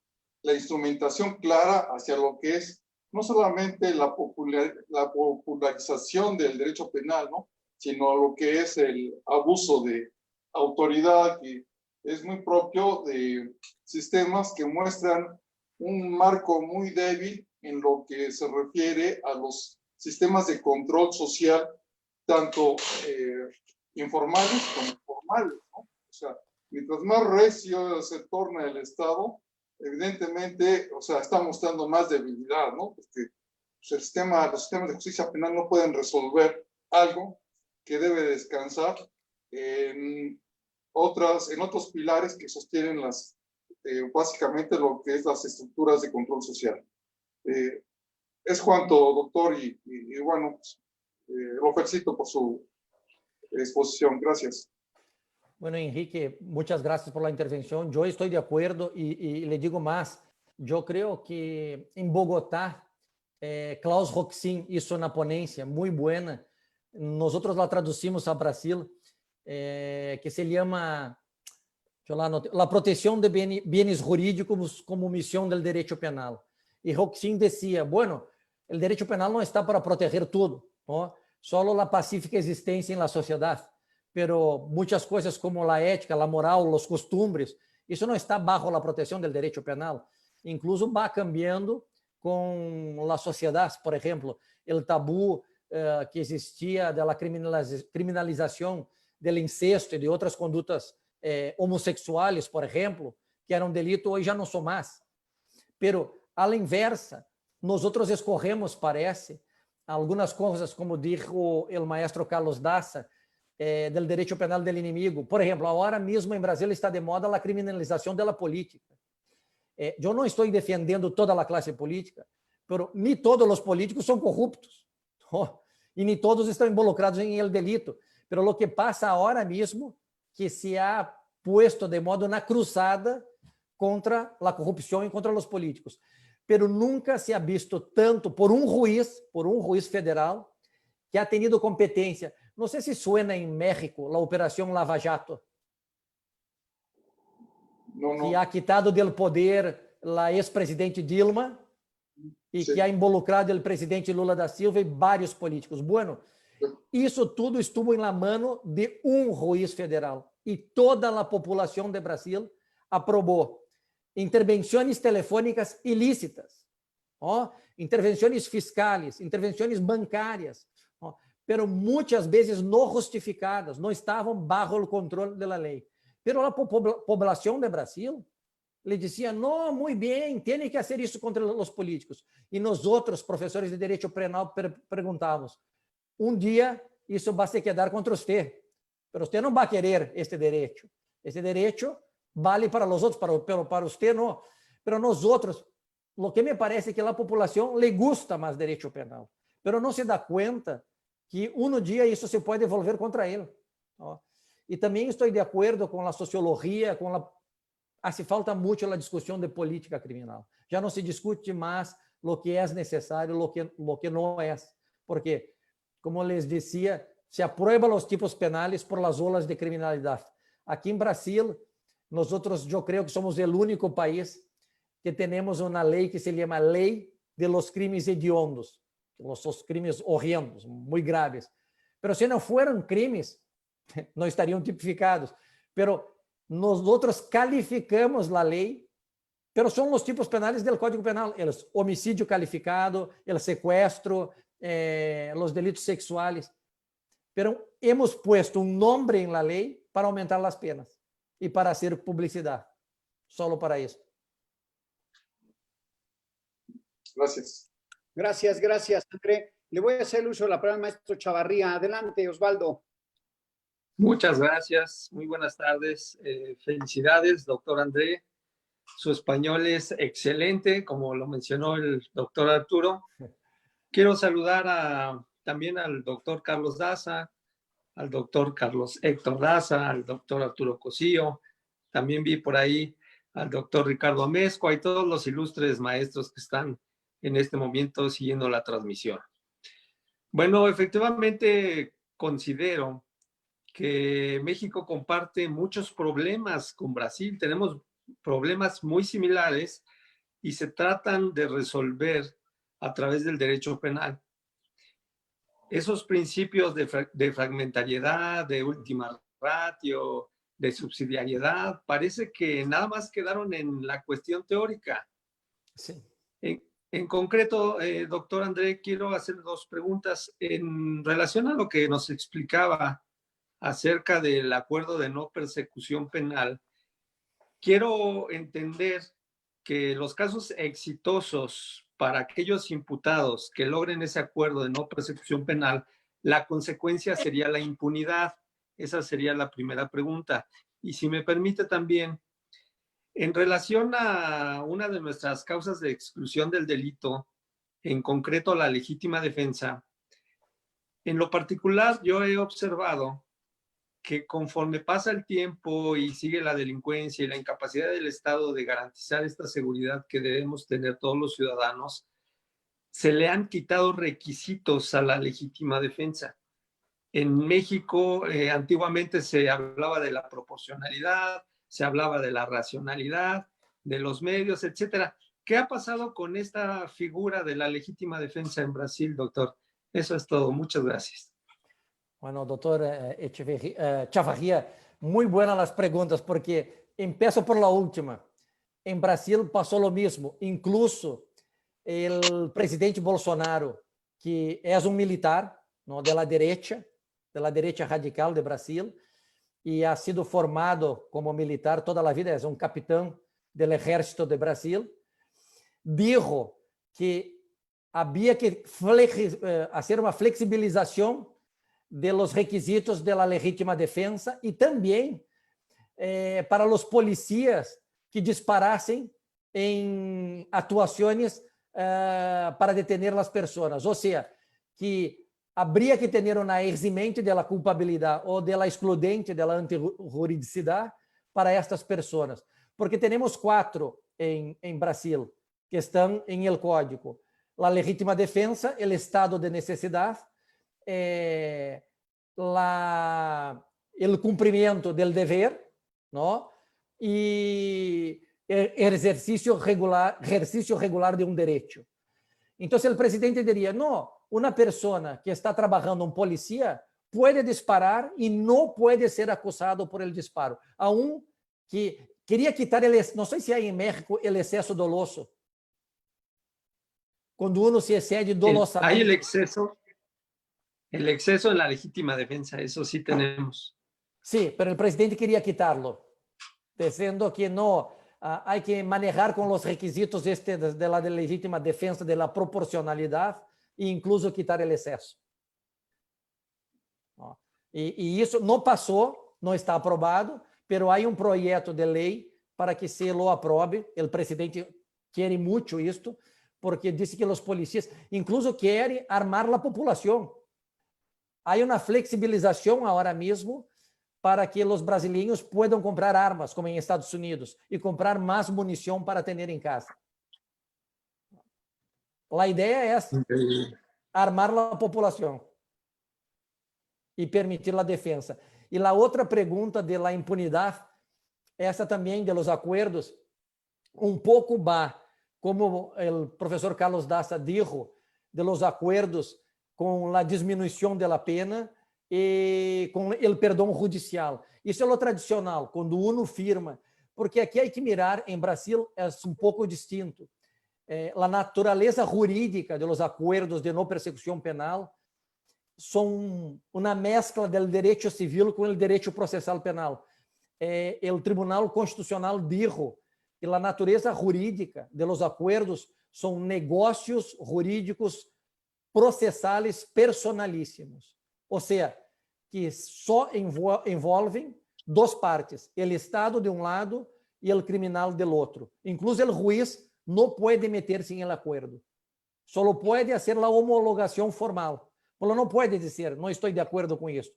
la instrumentación clara hacia lo que es no solamente la popularización del derecho penal, ¿no? Sino lo que es el abuso de autoridad, que es muy propio de sistemas que muestran un marco muy débil en lo que se refiere a los sistemas de control social, tanto informales como formales, ¿no? O sea, mientras más recio se torna el Estado, evidentemente, o sea, está mostrando más debilidad, ¿no? Porque pues, los sistemas de justicia penal no pueden resolver algo que debe descansar en otros pilares que sostienen básicamente lo que es las estructuras de control social. Es cuanto, doctor, y bueno, pues, lo felicito por su exposición. Gracias. Bueno, Enrique, muchas gracias por la intervención. Yo estoy de acuerdo y le digo más. Yo creo que en Bogotá, Klaus Roxin hizo una ponencia muy buena. Nosotros la traducimos a Brasil, que se llama La protección de bienes jurídicos como misión del derecho penal. Y Roxin decía, bueno, el derecho penal no está para proteger todo, ¿no? Solo la pacífica existencia en la sociedad. Pero muchas cosas como la ética, la moral, los costumbres, eso no está bajo la protección del derecho penal. Incluso va cambiando con la sociedad. Por ejemplo, el tabú que existía de la criminalización del incesto y de otras conductas homosexuales, por ejemplo, que era un delito, hoy ya no son más. Pero a la inversa, nosotros escogemos, parece, algunas cosas, como dijo el maestro Carlos Daza, del derecho penal del inimigo. Por ejemplo, ahora mismo en Brasil está de moda la criminalización de la política. Yo no estoy defendiendo toda la clase política, pero ni todos los políticos son corruptos, ¿no? Y ni todos están involucrados en el delito. Pero lo que pasa ahora mismo, que se ha puesto de moda una cruzada contra la corrupción y contra los políticos. Pero nunca se ha visto tanto por un juez federal que ha tenido competencia. No sé si suena en México la operación Lava Jato, que ha quitado del poder la expresidente Dilma y que ha involucrado el presidente Lula da Silva y varios políticos. Bueno, eso todo estuvo en la mano de un juez federal y toda la población de Brasil aprobó intervenciones telefónicas ilícitas, ¿no? Intervenciones fiscales, intervenciones bancarias, ¿no? Pero muchas veces no justificadas, no estaban bajo el control de la ley. Pero la población de Brasil le decía, no, muy bien, tiene que hacer eso contra los políticos. Y nosotros, profesores de Derecho Penal, preguntamos, un día isso vai se quedar contra usted, pero usted no va a querer este derecho. Este derecho vale para los otros, pero para usted no. Pero nosotros, lo que me parece que a la población le gusta más derecho penal, pero no se da cuenta que un día isso se puede volver contra él, ¿no? Y también estoy de acuerdo con la sociología, hace falta mucho la discusión de política criminal. Ya no se discute más lo que es necesario, lo que no es, porque como les decía, se aprueban los tipos penales por las olas de criminalidad. Aquí en Brasil, nosotros yo creo que somos el único país que tenemos una ley que se llama Ley de los Crimes Hediondos, los crimes horrendos, muy graves. Pero si no fueran crimes, no estarían tipificados. Pero nosotros calificamos la ley, pero son los tipos penales del Código Penal, el homicidio calificado, el secuestro, los delitos sexuales, pero hemos puesto un nombre en la ley para aumentar las penas y para hacer publicidad, solo para eso. Gracias. Gracias, André. Le voy a hacer uso de la palabra al maestro Chavarría. Adelante, Osvaldo. Muchas gracias, muy buenas tardes. Felicidades, doctor André. Su español es excelente, como lo mencionó el doctor Arturo. Quiero saludar también al doctor Carlos Daza, al doctor Carlos Héctor Daza, al doctor Arturo Cosío. También vi por ahí al doctor Ricardo Amezcua y todos los ilustres maestros que están en este momento siguiendo la transmisión. Bueno, efectivamente considero que México comparte muchos problemas con Brasil. Tenemos problemas muy similares y se tratan de resolver a través del derecho penal. Esos principios de fragmentariedad, de última ratio, de subsidiariedad, parece que nada más quedaron en la cuestión teórica. Sí. En concreto, doctor André, quiero hacer dos preguntas en relación a lo que nos explicaba acerca del acuerdo de no persecución penal. Quiero entender que los casos exitosos para aquellos imputados que logren ese acuerdo de no persecución penal, la consecuencia sería la impunidad. Esa sería la primera pregunta. Y si me permite también, en relación a una de nuestras causas de exclusión del delito, en concreto la legítima defensa, en lo particular yo he observado que conforme pasa el tiempo y sigue la delincuencia y la incapacidad del Estado de garantizar esta seguridad que debemos tener todos los ciudadanos, se le han quitado requisitos a la legítima defensa. En México antiguamente se hablaba de la proporcionalidad, se hablaba de la racionalidad, de los medios, etcétera. ¿Qué ha pasado con esta figura de la legítima defensa en Brasil, doctor? Eso es todo. Muchas gracias. Bueno, doctor Chavarría, muy buenas las preguntas, porque empiezo por la última. En Brasil pasó lo mismo, incluso el presidente Bolsonaro, que es un militar, ¿no?, de la derecha radical de Brasil, y ha sido formado como militar toda la vida, es un capitán del ejército de Brasil, dijo que había que hacer una flexibilización de los requisitos de la legítima defensa y también para los policías que disparasen en actuaciones para detener las personas. O sea, que habría que tener una eximente de la culpabilidad o de la excludente de la antijuridicidad para estas personas. Porque tenemos 4 en Brasil que están en el código. La legítima defensa, el estado de necesidad, el cumplimiento del deber, ¿no?, y el ejercicio regular de un derecho. Entonces el presidente diría, no, una persona que está trabajando, un policía, puede disparar y no puede ser acusado por el disparo. Aún que quería quitar no sé si hay en México el exceso doloso. Cuando uno se excede dolosamente. Hay el exceso en la legítima defensa, eso sí tenemos. Sí, pero el presidente quería quitarlo, diciendo que no, hay que manejar con los requisitos de la legítima defensa, de la proporcionalidad, e incluso quitar el exceso. Y eso no pasó, no está aprobado, pero hay un proyecto de ley para que se lo apruebe. El presidente quiere mucho esto, porque dice que los policías incluso quieren armar la población. Hay una flexibilización ahora mismo para que los brasileños puedan comprar armas, como en Estados Unidos, y comprar más munición para tener en casa. La idea es armar la población y permitir la defensa. Y la otra pregunta de la impunidad, esa también de los acuerdos, un poco va, como el profesor Carlos Daza dijo, de los acuerdos con la disminuição da pena e com o perdão judicial. Isso é o tradicional, quando uno firma, porque aqui há que mirar, em Brasil é um pouco distinto. A natureza jurídica de los acuerdos de não persecução penal são uma mescla do direito civil com o direito processal penal. O Tribunal Constitucional dijo que a natureza jurídica de los acuerdos são negócios jurídicos processales personalíssimos. Ou seja, que só envolvem duas partes, o Estado de um lado e o criminal del outro. Incluso o juiz não pode meter-se em el acordo. Só pode fazer a homologação formal. Ele não pode dizer, não estou de acordo com isso.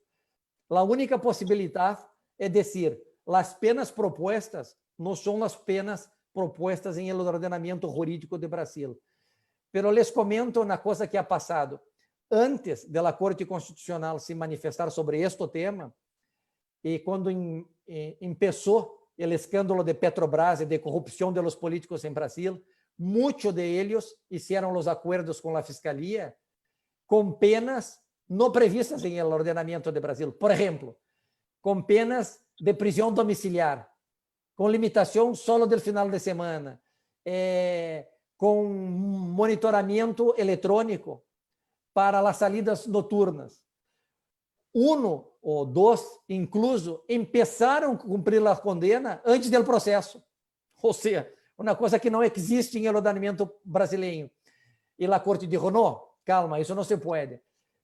A única possibilidade é dizer, as penas propostas não são as penas propostas em el ordenamento jurídico de Brasil. Pero les comento uma coisa que ha passado. Antes da Corte Constitucional se manifestar sobre este tema, e quando começou o escândalo de Petrobras e de corrupção de los políticos em Brasil, muitos de eles fizeram os acordos com a Fiscalia com penas não previstas em el ordenamento de Brasil. Por exemplo, com penas de prisão domiciliar, com limitação só do final de semana, com monitoramento eletrônico para as salidas noturnas. Um ou dois, incluso, começaram a cumprir a condena antes do processo. Ou seja, uma coisa que não existe em ordenamento brasileiro. E a Corte disse, não, calma, isso não se pode.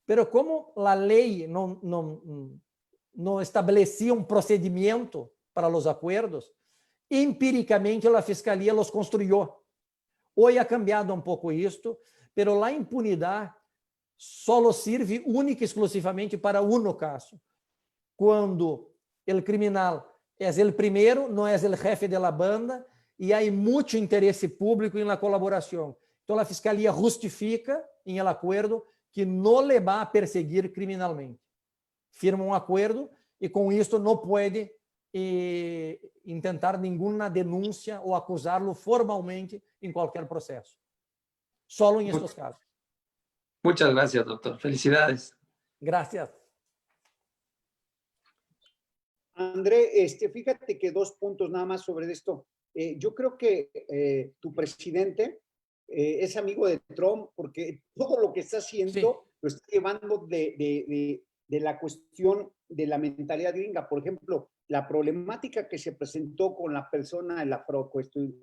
Mas como a lei não estabelecia um procedimento para os acordos, empiricamente a Fiscalia os construiu. Hoje ha cambiado um pouco isto, mas a impunidade só serve única e exclusivamente para um caso. Quando o criminal é o primeiro, não é o chefe da banda, e há muito interesse público na colaboração. Então, a Fiscalia justifica em el acordo que não le vai a perseguir criminalmente. Firma um acordo e, com isso, não pode intentar nenhuma denúncia ou acusá-lo formalmente em qualquer processo. Só em estes casos. Muchas gracias, doctor. Felicidades. Gracias. André, fíjate que 2 puntos nada más sobre esto. Yo creo que tu presidente es amigo de Trump porque todo lo que está haciendo lo está llevando de la cuestión de la mentalidad gringa. Por ejemplo, la problemática que se presentó con la persona, el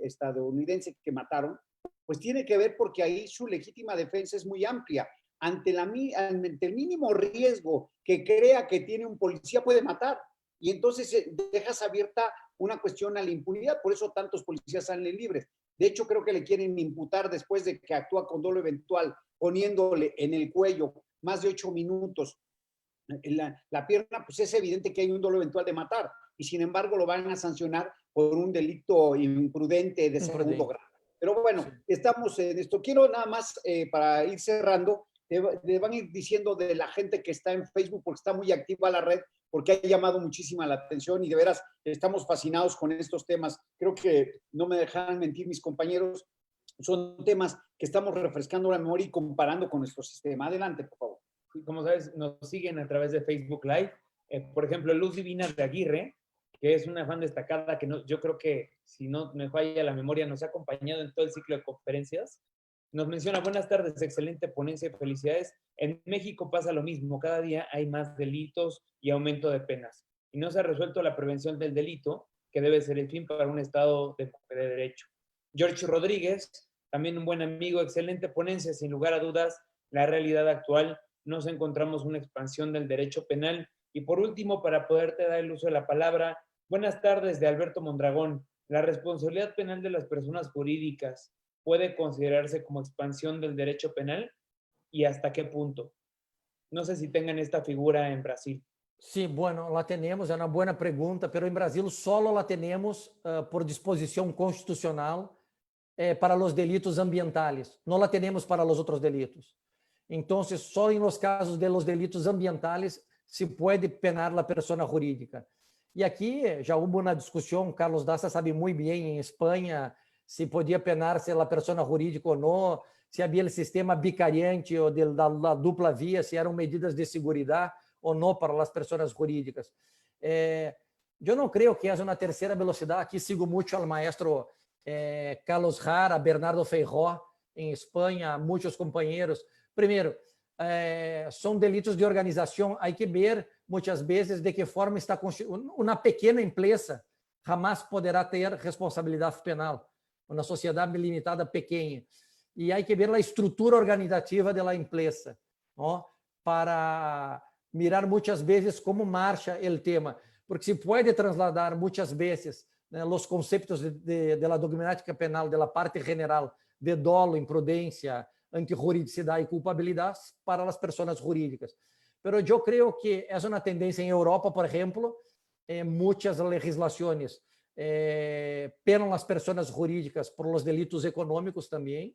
estadounidense que mataron, pues tiene que ver porque ahí su legítima defensa es muy amplia. Ante el mínimo riesgo que crea que tiene un policía, puede matar. Y entonces dejas abierta una cuestión a la impunidad. Por eso tantos policías salen libres. De hecho, creo que le quieren imputar después de que actúa con dolo eventual, poniéndole en el cuello más de 8 minutos la pierna, pues es evidente que hay un dolo eventual de matar. Y sin embargo lo van a sancionar por un delito imprudente de segundo grado. Pero bueno, estamos en esto. Quiero nada más, para ir cerrando, te van a ir diciendo de la gente que está en Facebook, porque está muy activa la red, porque ha llamado muchísima la atención y de veras estamos fascinados con estos temas. Creo que no me dejarán mentir mis compañeros, son temas que estamos refrescando la memoria y comparando con nuestro sistema. Adelante, por favor. Como sabes, nos siguen a través de Facebook Live. Por ejemplo, Luz Divina de Aguirre, que es una fan destacada que yo creo que, si no me falla la memoria, nos ha acompañado en todo el ciclo de conferencias. Nos menciona, buenas tardes, excelente ponencia y felicidades. En México pasa lo mismo, cada día hay más delitos y aumento de penas. Y no se ha resuelto la prevención del delito, que debe ser el fin para un Estado de derecho. George Rodríguez, también un buen amigo, excelente ponencia, sin lugar a dudas, la realidad actual, nos encontramos una expansión del derecho penal. Y por último, para poderte dar el uso de la palabra, buenas tardes de Alberto Mondragón. La responsabilidad penal de las personas jurídicas puede considerarse como expansión del derecho penal y hasta qué punto. No sé si tengan esta figura en Brasil. Sí, bueno, la tenemos, es una buena pregunta, pero en Brasil solo la tenemos por disposición constitucional para los delitos ambientales. No la tenemos para los otros delitos. Entonces, só en los casos de los delitos ambientales se puede penar la persona jurídica. E aqui já houve uma discussão, Carlos Daza sabe muito bem, em Espanha, se podia penar se a pessoa jurídica ou não, se havia o sistema bicariante ou da dupla via, se eram medidas de segurança ou não para as pessoas jurídicas. Eu não creio que haja uma terceira velocidade. Aqui sigo muito ao maestro Carlos Jara, Bernardo Feijó, em Espanha, muitos companheiros. Primeiro, são delitos de organização, há que ver muitas vezes de que forma está constituída. Uma pequena empresa jamais poderá ter responsabilidade penal, uma sociedade limitada pequena. E há que ver a estrutura organizativa da empresa, não? Para mirar muchas veces cómo marcha el tema, porque se puede trasladar muchas veces los conceptos de la dogmática penal, de la parte general de dolo, imprudência, antijuridicidad y culpabilidad para las personas jurídicas. Pero yo creo que es una tendencia en Europa, por ejemplo, muchas legislaciones penan las personas jurídicas por los delitos económicos también,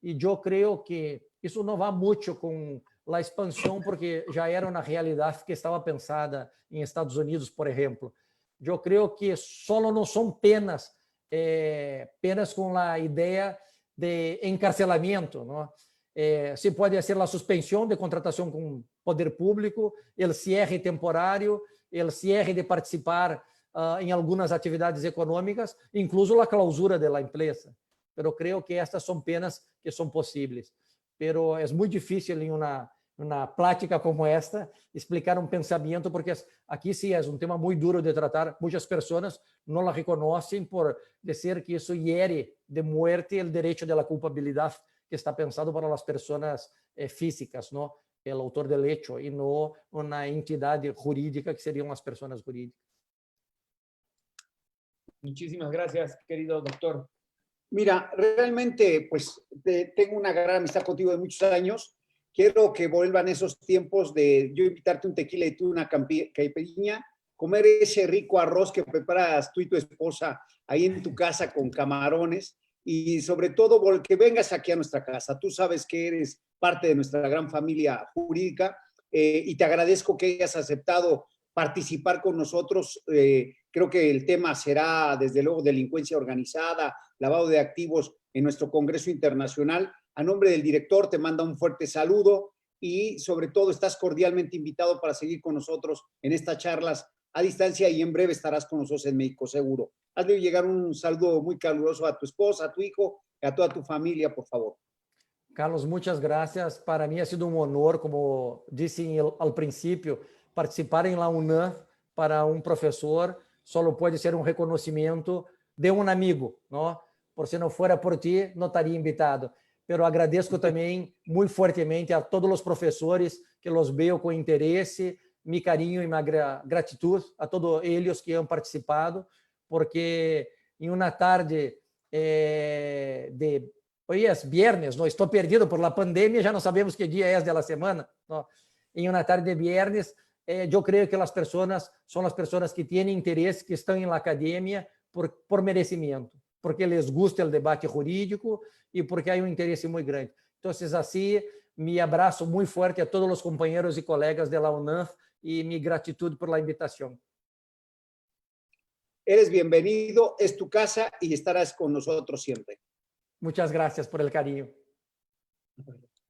y yo creo que eso no va mucho con la expansión, porque ya era una realidad que estaba pensada en Estados Unidos, por ejemplo. Yo creo que solo no son penas, penas con la idea de encarcelamiento, ¿no? Se puede hacer la suspensión de contratación con poder público, el cierre temporário, el cierre de participar en algunas actividades económicas, incluso la clausura de la empresa. Pero creo que estas son penas que son posibles. Pero es muy difícil en una plática como esta explicar un pensamiento, porque aquí sí es un tema muy duro de tratar. Muchas personas no la reconocen por decir que eso hiere de muerte el derecho de la culpabilidad que está pensado para las personas físicas, ¿no? El autor del hecho, y no una entidad jurídica que serían las personas jurídicas. Muchísimas gracias, querido doctor. Mira, realmente, pues tengo una gran amistad contigo de muchos años. Quiero que vuelvan esos tiempos de yo invitarte un tequila y tú una caipirinha, comer ese rico arroz que preparas tú y tu esposa ahí en tu casa con camarones, y sobre todo que vengas aquí a nuestra casa. Tú sabes que eres parte de nuestra gran familia jurídica, y te agradezco que hayas aceptado participar con nosotros. Creo que el tema será, desde luego, delincuencia organizada, lavado de activos en nuestro Congreso Internacional. A nombre del director te manda un fuerte saludo, y sobre todo estás cordialmente invitado para seguir con nosotros en estas charlas a distancia, y en breve estarás con nosotros en México seguro. Hazle llegar un saludo muy caluroso a tu esposa, a tu hijo y a toda tu familia, por favor. Carlos, muchas gracias. Para mí ha sido un honor, como dije al principio, participar en la UNAM para un profesor solo puede ser un reconocimiento de un amigo, ¿no? Por si no fuera por ti, no estaría invitado. Pero agradezco también muy fuertemente a todos los profesores, que los veo con interés, mi cariño y mi gratitud a todos ellos que han participado, porque en una tarde hoy es viernes, ¿no? Estoy perdido por la pandemia, ya no sabemos qué día es de la semana, ¿no? En una tarde de viernes, yo creo que las personas son las personas que tienen interés, que están en la academia por merecimiento, porque les gusta el debate jurídico y porque hay un interés muy grande. Entonces, así, mi abrazo muy fuerte a todos los compañeros y colegas de la UNAM y mi gratitud por la invitación. Eres bienvenido, es tu casa y estarás con nosotros siempre. Muchas gracias por el cariño.